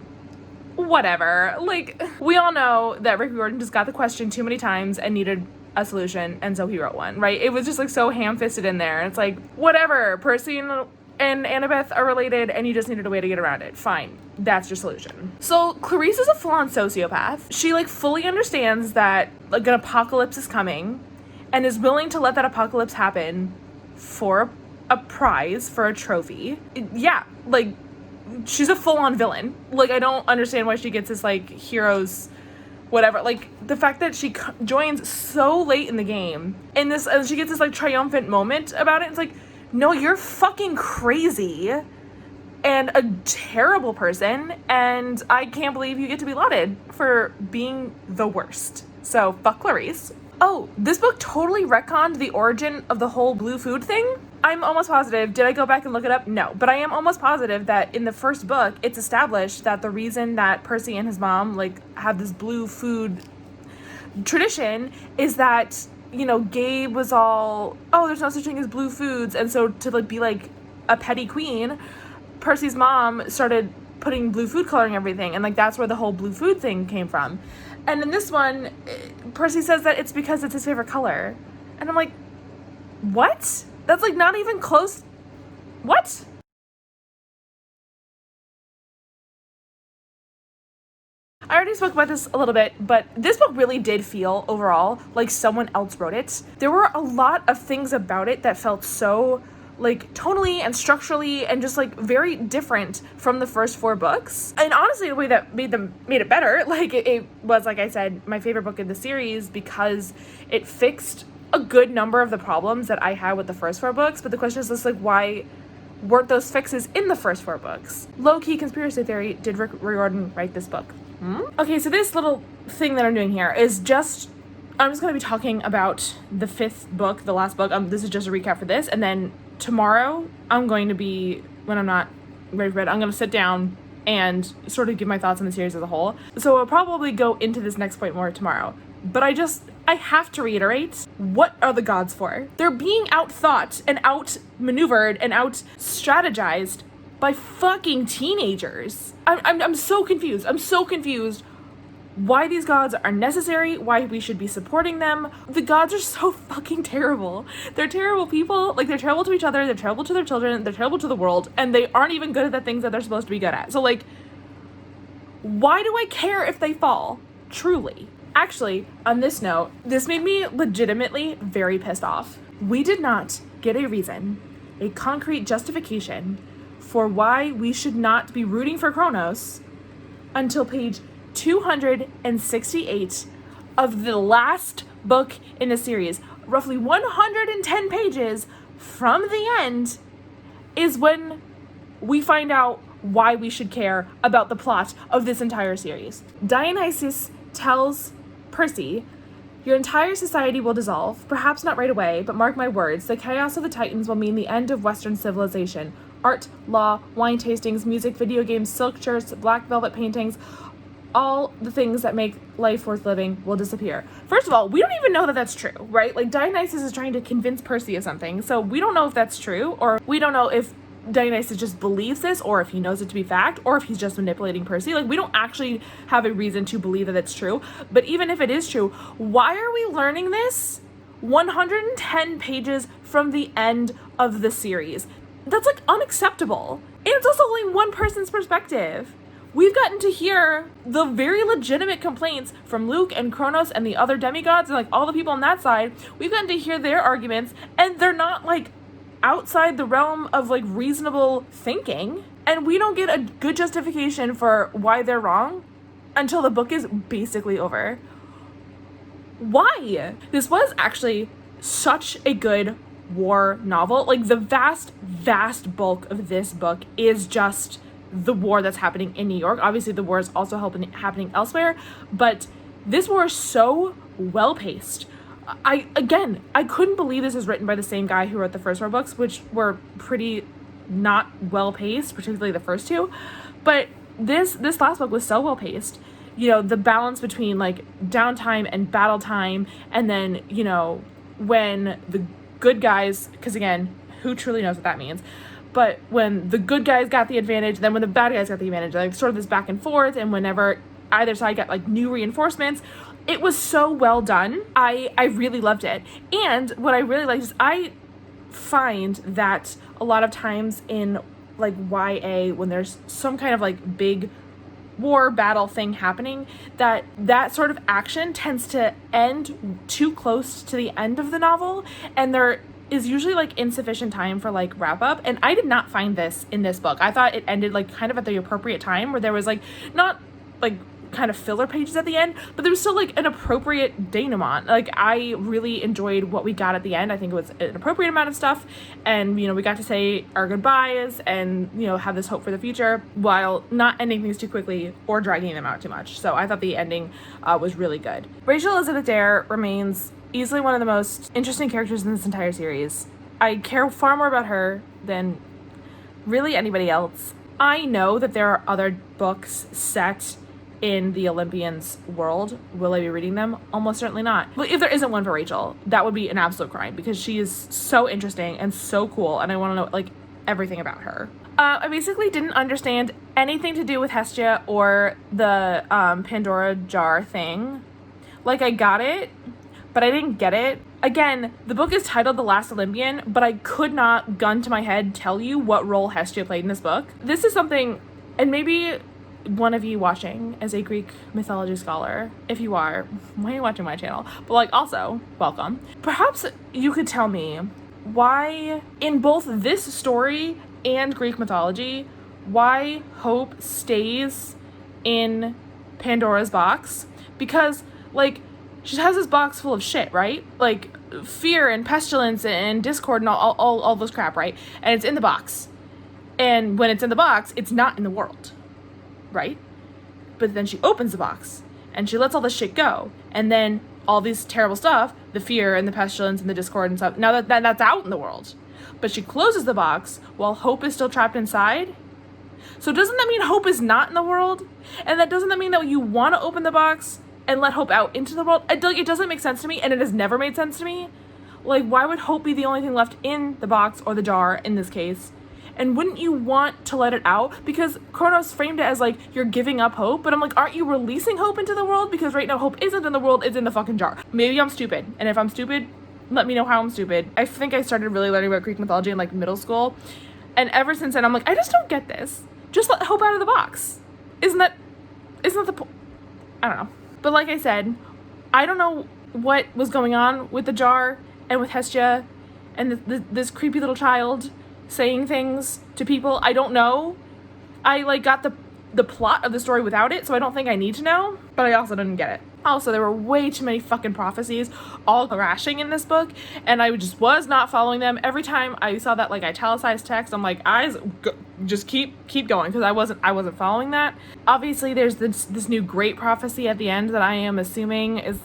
whatever. Like, we all know that Rick Riordan just got the question too many times and needed a solution, and so he wrote one, right? It was just, like, so ham-fisted in there. It's like, whatever, Percy and Annabeth are related, and you just needed a way to get around it. Fine. That's your solution. So Clarice is a full-on sociopath. She, like, fully understands that, like, an apocalypse is coming and is willing to let that apocalypse happen for a prize, for a trophy. Yeah, like, she's a full-on villain. Like, I don't understand why she gets this, like, hero's whatever. Like, the fact that she joins so late in the game, and she gets this, like, triumphant moment about it. It's like, no, you're fucking crazy and a terrible person, and I can't believe you get to be lauded for being the worst. So, fuck Clarice. Oh, this book totally retconned the origin of the whole blue food thing. I'm almost positive. Did I go back and look it up? No. But I am almost positive that in the first book, it's established that the reason that Percy and his mom, like, have this blue food tradition is that, you know, Gabe was all, oh, there's no such thing as blue foods. And so to, like, be, like, a petty queen, Percy's mom started putting blue food coloring everything. And, like, that's where the whole blue food thing came from. And in this one, Percy says that it's because it's his favorite color. And I'm like, what? That's like not even close. What? I already spoke about this a little bit, but this book really did feel overall like someone else wrote it. There were a lot of things about it that felt so like tonally and structurally and just like very different from the first 4 books. And honestly, the way that made it better, like it was, like I said, my favorite book in the series because it fixed a good number of the problems that I had with the first 4 books. But the question is just like, why weren't those fixes in the first 4 books? Low-key conspiracy theory, did Rick Riordan write this book? Okay, so this little thing that I'm doing here is I'm just going to be talking about the 5th book, the last book. This is just a recap for this. And then tomorrow, I'm going to be, when I'm not ready for bed, I'm going to sit down and sort of give my thoughts on the series as a whole. So I'll probably go into this next point more tomorrow. But I have to reiterate, what are the gods for? They're being outthought and outmaneuvered and out-strategized by fucking teenagers. I'm so confused. I'm so confused why these gods are necessary, why we should be supporting them. The gods are so fucking terrible. They're terrible people. Like, they're terrible to each other, they're terrible to their children, they're terrible to the world, and they aren't even good at the things that they're supposed to be good at. So, like, why do I care if they fall? Truly. Actually, on this note, this made me legitimately very pissed off. We did not get a reason, a concrete justification for why we should not be rooting for Kronos until page 268 of the last book in the series. Roughly 110 pages from the end is when we find out why we should care about the plot of this entire series. Dionysus tells Percy, "Your entire society will dissolve, perhaps not right away, but mark my words, the chaos of the Titans will mean the end of Western civilization. Art, law, wine tastings, music, video games, silk shirts, black velvet paintings, all the things that make life worth living will disappear." First of all, we don't even know that that's true, right? Like, Dionysus is trying to convince Percy of something, so we don't know if that's true, or we don't know if Dionysus just believes this, or if he knows it to be fact, or if he's just manipulating Percy. Like, we don't actually have a reason to believe that it's true. But even if it is true, why are we learning this 110 pages from the end of the series? That's, like, unacceptable. And it's also only one person's perspective. We've gotten to hear the very legitimate complaints from Luke and Kronos and the other demigods and, like, all the people on that side. We've gotten to hear their arguments, and they're not, like, outside the realm of, like, reasonable thinking. And we don't get a good justification for why they're wrong until the book is basically over. Why? This was actually such a good war novel. Like, the vast bulk of this book is just the war that's happening in New York. Obviously, the war is also happening elsewhere, but this war is so well-paced. I couldn't believe this is written by the same guy who wrote the first 4 books, which were pretty not well-paced, particularly the first 2. But this last book was so well-paced. You know, the balance between, like, downtime and battle time, and then, you know, when the good guys, because again, who truly knows what that means, but when the good guys got the advantage, then when the bad guys got the advantage, like, sort of this back and forth, and whenever either side got, like, new reinforcements, it was so well done. I really loved it. And what I really liked is I find that a lot of times in, like, YA, when there's some kind of, like, big war battle thing happening, that sort of action tends to end too close to the end of the novel, and there is usually, like, insufficient time for, like, wrap up. And I did not find this in this book. I thought it ended, like, kind of at the appropriate time, where there was, like, not, like, kind of filler pages at the end, but there was still, like, an appropriate denouement. Like, I really enjoyed what we got at the end. I think it was an appropriate amount of stuff, and, you know, we got to say our goodbyes and, you know, have this hope for the future while not ending things too quickly or dragging them out too much. So I thought the ending was really good. Rachel Elizabeth Dare remains easily one of the most interesting characters in this entire series. I care far more about her than really anybody else. I know that there are other books set in the Olympians world. Will I be reading them? Almost certainly not. But if there isn't one for Rachel, that would be an absolute crime, because she is so interesting and so cool, and I want to know, like, everything about her. I basically didn't understand anything to do with Hestia or the Pandora jar thing. Like, I got it, but I didn't get it. Again, the book is titled The Last Olympian, but I could not, gun to my head, tell you what role Hestia played in this book. This is something, and maybe one of you watching as a Greek mythology scholar, if you are, why are you watching my channel? But like, also, welcome. Perhaps you could tell me why, in both this story and Greek mythology, why Hope stays in Pandora's box. Because, like, she has this box full of shit, right? Like, fear and pestilence and discord and all those crap, right? And it's in the box. And when it's in the box, it's not in the world, right? But then she opens the box and she lets all this shit go. And then all these terrible stuff, the fear and the pestilence and the discord and stuff, now that's out in the world. But she closes the box while Hope is still trapped inside. So doesn't that mean Hope is not in the world? And doesn't that mean that you want to open the box and let Hope out into the world? It doesn't make sense to me, and it has never made sense to me. Like, why would Hope be the only thing left in the box, or the jar in this case? And wouldn't you want to let it out? Because Kronos framed it as like, you're giving up hope, but I'm like, aren't you releasing hope into the world? Because right now hope isn't in the world, it's in the fucking jar. Maybe I'm stupid, and if I'm stupid, let me know how I'm stupid. I think I started really learning about Greek mythology in like middle school, and ever since then I'm like, I just don't get this. Just let hope out of the box. Isn't that the point? I don't know. But like I said, I don't know what was going on with the jar and with Hestia and this creepy little child saying things to people. I don't know. I like got the plot of the story without it, so I don't think I need to know, but I also didn't get it. Also, there were way too many fucking prophecies all crashing in this book, and I just was not following them. Every time I saw that like italicized text, I'm like, just keep going, because I wasn't following that. Obviously, there's this new great prophecy at the end that I am assuming is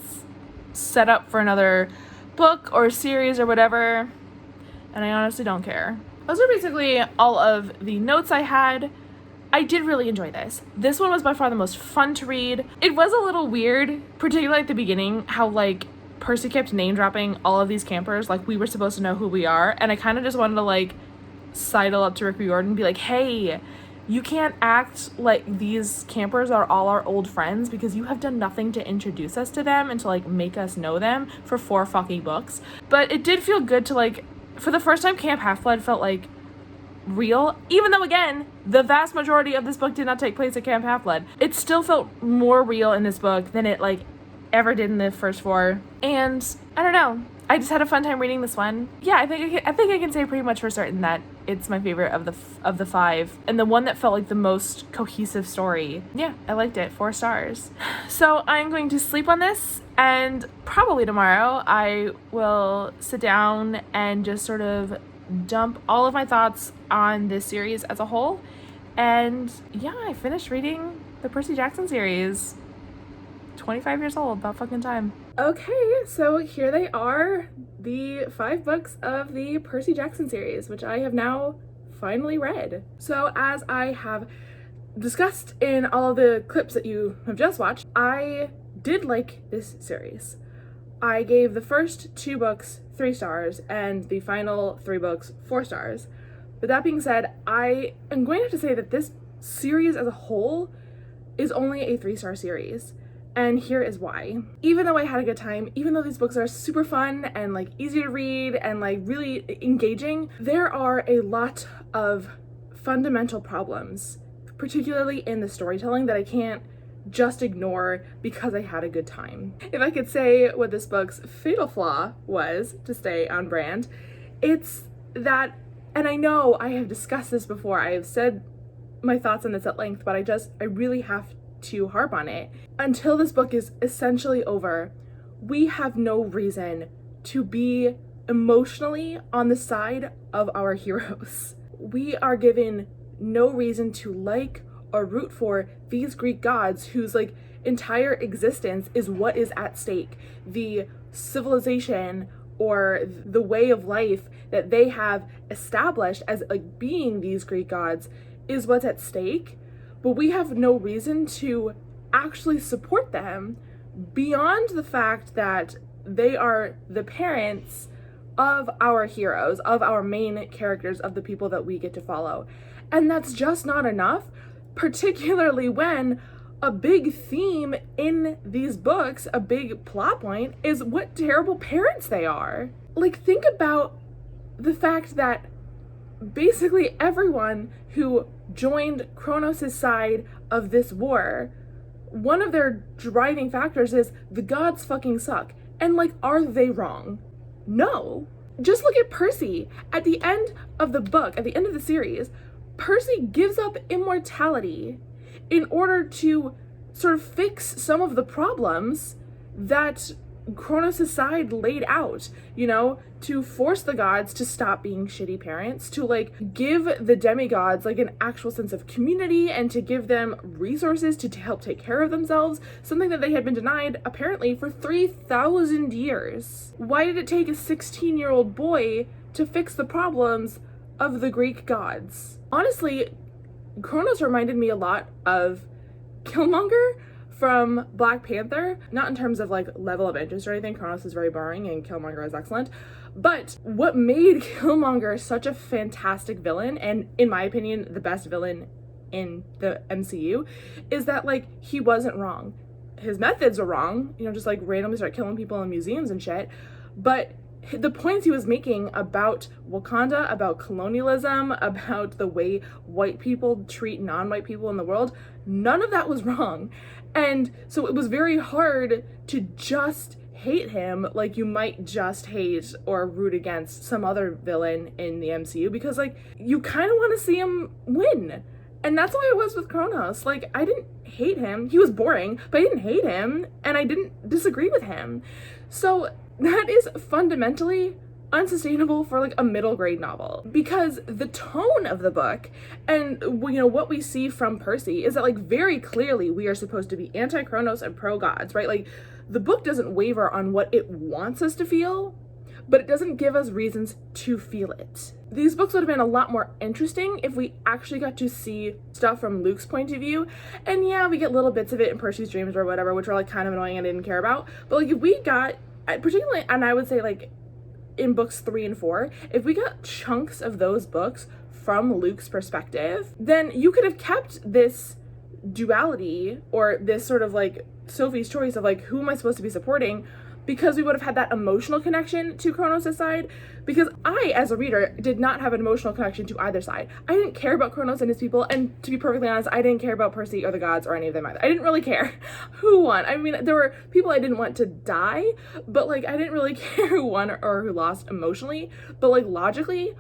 set up for another book or series or whatever, and I honestly don't care. Those are basically all of the notes I had. I did really enjoy this. This one was by far the most fun to read. It was a little weird, particularly at the beginning, how like Percy kept name dropping all of these campers like we were supposed to know who we are, and I kind of just wanted to like sidle up to Rick Riordan and be like, hey, you can't act like these campers are all our old friends because you have done nothing to introduce us to them and to like make us know them for 4 fucking books. But it did feel good to like, for the first time, Camp Half-Blood felt like real, even though again the vast majority of this book did not take place at Camp Half-Blood. It still felt more real in this book than it like ever did in the first 4, and I don't know, I just had a fun time reading this one. Yeah, I think I can say pretty much for certain that it's my favorite of the 5, and the one that felt like the most cohesive story. Yeah, I liked it. 4 stars. So I'm going to sleep on this, and probably tomorrow I will sit down and just sort of dump all of my thoughts on this series as a whole. And yeah, I finished reading the Percy Jackson series. 25 years old, about fucking time. Okay, so here they are, the 5 books of the Percy Jackson series, which I have now finally read. So as I have discussed in all of the clips that you have just watched, I did like this series. I gave the first 2 books 3 stars and the final 3 books 4 stars. But that being said, I am going to have to say that this series as a whole is only a 3-star series. And here is why. Even though I had a good time, even though these books are super fun and like easy to read and like really engaging, there are a lot of fundamental problems, particularly in the storytelling, that I can't just ignore because I had a good time. If I could say what this book's fatal flaw was, to stay on brand, it's that, and I know I have discussed this before, I have said my thoughts on this at length, but I really have to harp on it. Until this book is essentially over, we have no reason to be emotionally on the side of our heroes. We are given no reason to like or root for these Greek gods whose like entire existence is what is at stake. The civilization or the way of life that they have established as like being these Greek gods is what's at stake. But we have no reason to actually support them beyond the fact that they are the parents of our heroes, of our main characters, of the people that we get to follow. And that's just not enough, particularly when a big theme in these books, a big plot point, is what terrible parents they are. Like, think about the fact that basically everyone who joined Kronos' side of this war, one of their driving factors is the gods fucking suck. And like, are they wrong? No. Just look at Percy. At the end of the book, at the end of the series, Percy gives up immortality in order to sort of fix some of the problems that Kronos' side laid out, you know, to force the gods to stop being shitty parents, to like give the demigods like an actual sense of community and to give them resources to help take care of themselves, something that they had been denied apparently for 3,000 years. Why did it take a 16-year-old boy to fix the problems of the Greek gods? Honestly, Kronos reminded me a lot of Killmonger from Black Panther, not in terms of like level of interest or anything. Kronos is very boring and Killmonger is excellent, but what made Killmonger such a fantastic villain, and in my opinion the best villain in the MCU, is that like he wasn't wrong. His methods were wrong, you know, just like randomly start killing people in museums and shit, but the points he was making about Wakanda, about colonialism, about the way white people treat non-white people in the world, none of that was wrong. And so it was very hard to just hate him like you might just hate or root against some other villain in the MCU, because like you kind of want to see him win. And that's why it was with Kronos. Like, I didn't hate him. He was boring, but I didn't hate him and I didn't disagree with him. So that is fundamentally unsustainable for like a middle grade novel, because the tone of the book and, you know, what we see from Percy is that like very clearly we are supposed to be anti-Kronos and pro-gods, right? Like the book doesn't waver on what it wants us to feel, but it doesn't give us reasons to feel it. These books would have been a lot more interesting if we actually got to see stuff from Luke's point of view. And yeah, we get little bits of it in Percy's dreams or whatever, which are like kind of annoying and I didn't care about. But like if we got, particularly, and I would say like in books 3 and 4, if we got chunks of those books from Luke's perspective, then you could have kept this duality or this sort of like Sophie's choice of like, who am I supposed to be supporting? Because we would have had that emotional connection to Kronos' side, because I, as a reader, did not have an emotional connection to either side. I didn't care about Kronos and his people, and to be perfectly honest, I didn't care about Percy or the gods or any of them either. I didn't really care who won. I mean, there were people I didn't want to die, but like, I didn't really care who won or who lost emotionally, but like, logically,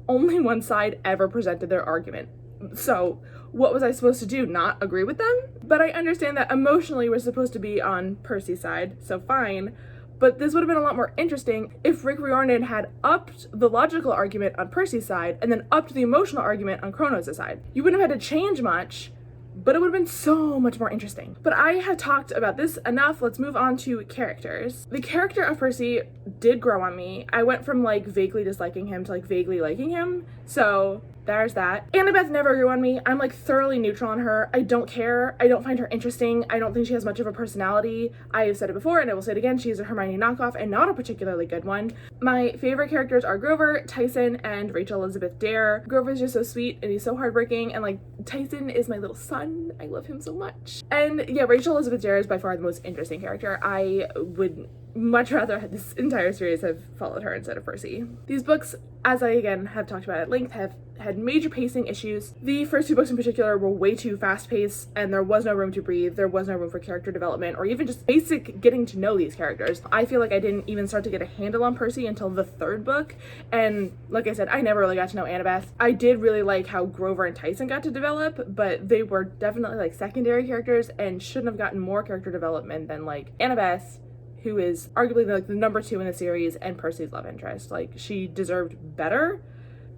only one side ever presented their argument. So what was I supposed to do? Not agree with them? But I understand that emotionally we're supposed to be on Percy's side, so fine. But this would have been a lot more interesting if Rick Riordan had upped the logical argument on Percy's side and then upped the emotional argument on Kronos' side. You wouldn't have had to change much, but it would have been so much more interesting. But I have talked about this enough. Let's move on to characters. The character of Percy did grow on me. I went from like vaguely disliking him to like vaguely liking him. So there's that. Annabeth never grew on me. I'm like thoroughly neutral on her. I don't care. I don't find her interesting. I don't think she has much of a personality. I have said it before and I will say it again. She's a Hermione knockoff and not a particularly good one. My favorite characters are Grover, Tyson, and Rachel Elizabeth Dare. Grover's just so sweet and he's so hardworking, and like Tyson is my little son. I love him so much. And yeah, Rachel Elizabeth Dare is by far the most interesting character. I would much rather have this entire series have followed her instead of Percy. These books, as I again have talked about at length, have had major pacing issues. The first 2 books in particular were way too fast-paced and there was no room to breathe. There was no room for character development or even just basic getting to know these characters. I feel like I didn't even start to get a handle on Percy until the 3rd book, and like I said, I never really got to know Annabeth. I did really like how Grover and Tyson got to develop, but they were definitely like secondary characters and shouldn't have gotten more character development than like Annabeth, who is arguably like the number 2 in the series and Percy's love interest. Like, she deserved better,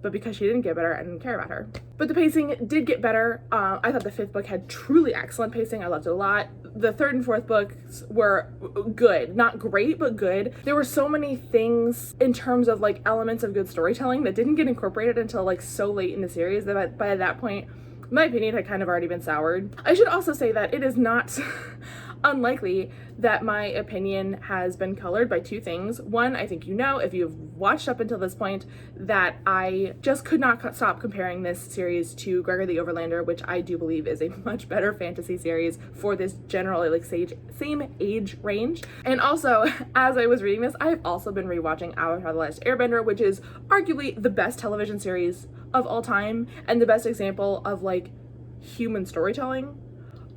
but because she didn't get better, I didn't care about her. But the pacing did get better. I thought the 5th book had truly excellent pacing. I loved it a lot. The 3rd and 4th books were good. Not great, but good. There were so many things in terms of like elements of good storytelling that didn't get incorporated until like so late in the series that by that point, my opinion had kind of already been soured. I should also say that it is not unlikely that my opinion has been colored by two things. One, I think you know, if you've watched up until this point, that I just could not stop comparing this series to Gregor the Overlander, which I do believe is a much better fantasy series for this generally like same age range. And also, as I was reading this, I've also been rewatching Avatar: The Last Airbender, which is arguably the best television series of all time and the best example of like human storytelling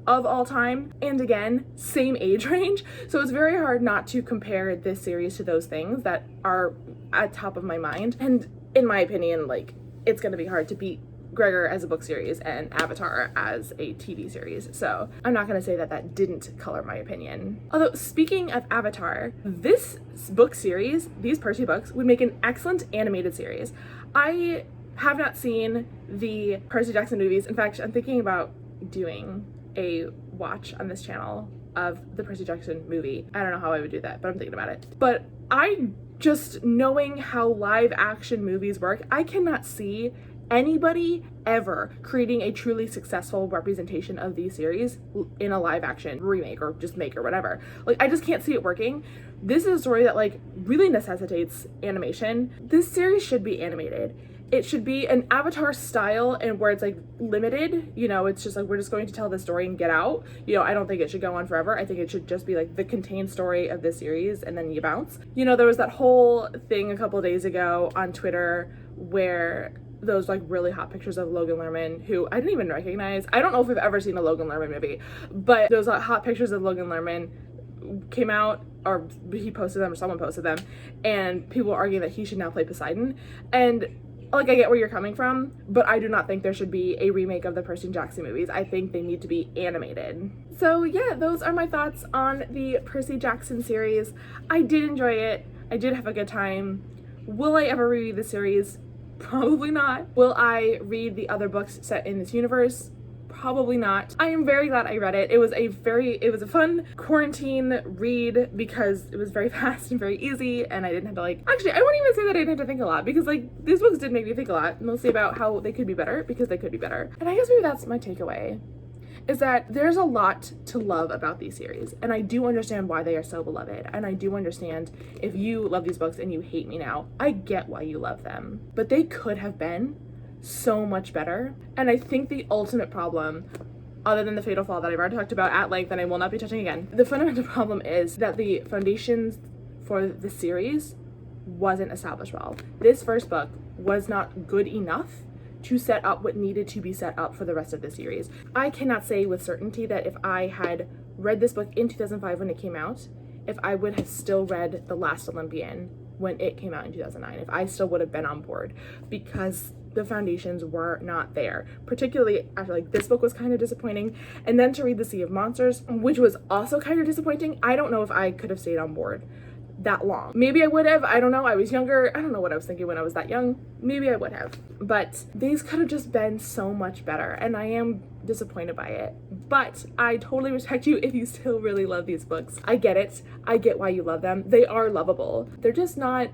of all time, and again, same age range. So it's very hard not to compare this series to those things that are at top of my mind. And in my opinion, like, it's gonna be hard to beat Gregor as a book series and Avatar as a TV series. So I'm not gonna say that that didn't color my opinion. Although, speaking of Avatar, this book series, these Percy books, would make an excellent animated series. I have not seen the Percy Jackson movies. In fact, I'm thinking about doing a watch on this channel of the Percy Jackson movie. I don't know how I would do that, but I'm thinking about it. But I just, knowing how live action movies work, I cannot see anybody ever creating a truly successful representation of these series in a live action remake or just make or whatever. Like, I just can't see it working. This is a story that like really necessitates animation. This series should be animated. It should be an Avatar style, and where it's like limited, you know, it's just like, we're just going to tell this story and get out. You know, I don't think it should go on forever. I think it should just be like the contained story of this series and then you bounce. You know, there was that whole thing a couple of days ago on Twitter where those like really hot pictures of Logan Lerman, who I didn't even recognize. I don't know if we've ever seen a Logan Lerman movie, but those hot pictures of Logan Lerman came out, or he posted them or someone posted them, and people were arguing that he should now play Poseidon. And like, I get where you're coming from, but I do not think there should be a remake of the Percy Jackson movies. I think they need to be animated. So yeah, those are my thoughts on the Percy Jackson series. I did enjoy it. I did have a good time. Will I ever reread the series? Probably not. Will I read the other books set in this universe? Probably not. I am very glad I read it. It was a fun quarantine read because it was very fast and very easy, and I didn't have to like, actually, I wouldn't even say that I didn't have to think a lot, because like, these books did make me think a lot, mostly about how they could be better, because they could be better. And I guess maybe that's my takeaway, is that there's a lot to love about these series, and I do understand why they are so beloved, and I do understand if you love these books and you hate me now, I get why you love them. But they could have been so much better. And I think the ultimate problem, other than the fatal flaw that I've already talked about at length and I will not be touching again, the fundamental problem is that the foundations for the series wasn't established well. This first book was not good enough to set up what needed to be set up for the rest of the series. I cannot say with certainty that if I had read this book in 2005 when it came out, if I would have still read The Last Olympian when it came out in 2009, if I still would have been on board, because the foundations were not there. Particularly after like this book was kind of disappointing, and then to read The Sea of Monsters, which was also kind of disappointing. I don't know if I could have stayed on board that long. Maybe I would have, I don't know, I was younger. I don't know what I was thinking when I was that young. Maybe I would have. But these could have just been so much better, and I am disappointed by it. But I totally respect you if you still really love these books. I get it. I get why you love them. They are lovable. They're just not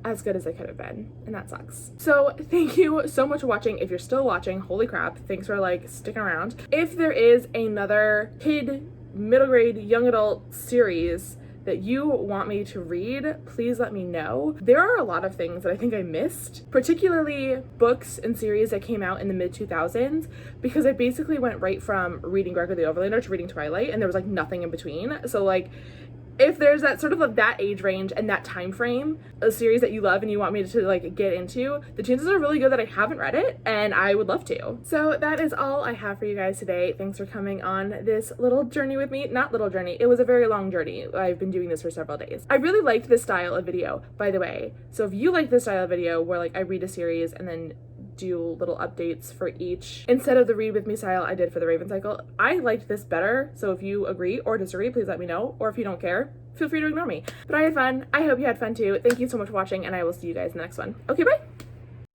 as good as they could have been, and that sucks. So thank you so much for watching. If you're still watching, holy crap, thanks for like sticking around. If there is another kid, middle grade, young adult series that you want me to read, please let me know. There are a lot of things that I think I missed, particularly books and series that came out in the mid-2000s, because I basically went right from reading Gregor the Overlander to reading Twilight, and there was like nothing in between. So like, if there's that sort of like that age range and that time frame, a series that you love and you want me to like get into, the chances are really good that I haven't read it, and I would love to. So that is all I have for you guys today. Thanks for coming on this little journey with me. Not little journey, it was a very long journey. I've been doing this for several days. I really liked this style of video, by the way. So if you like this style of video where like I read a series and then do little updates for each, instead of the read with me style I did for the Raven cycle, I liked this better. So if you agree or disagree, please let me know. Or if you don't care, feel free to ignore me. But I had fun. I hope you had fun too. Thank you so much for watching, and I will see you guys in the next one. Okay, bye.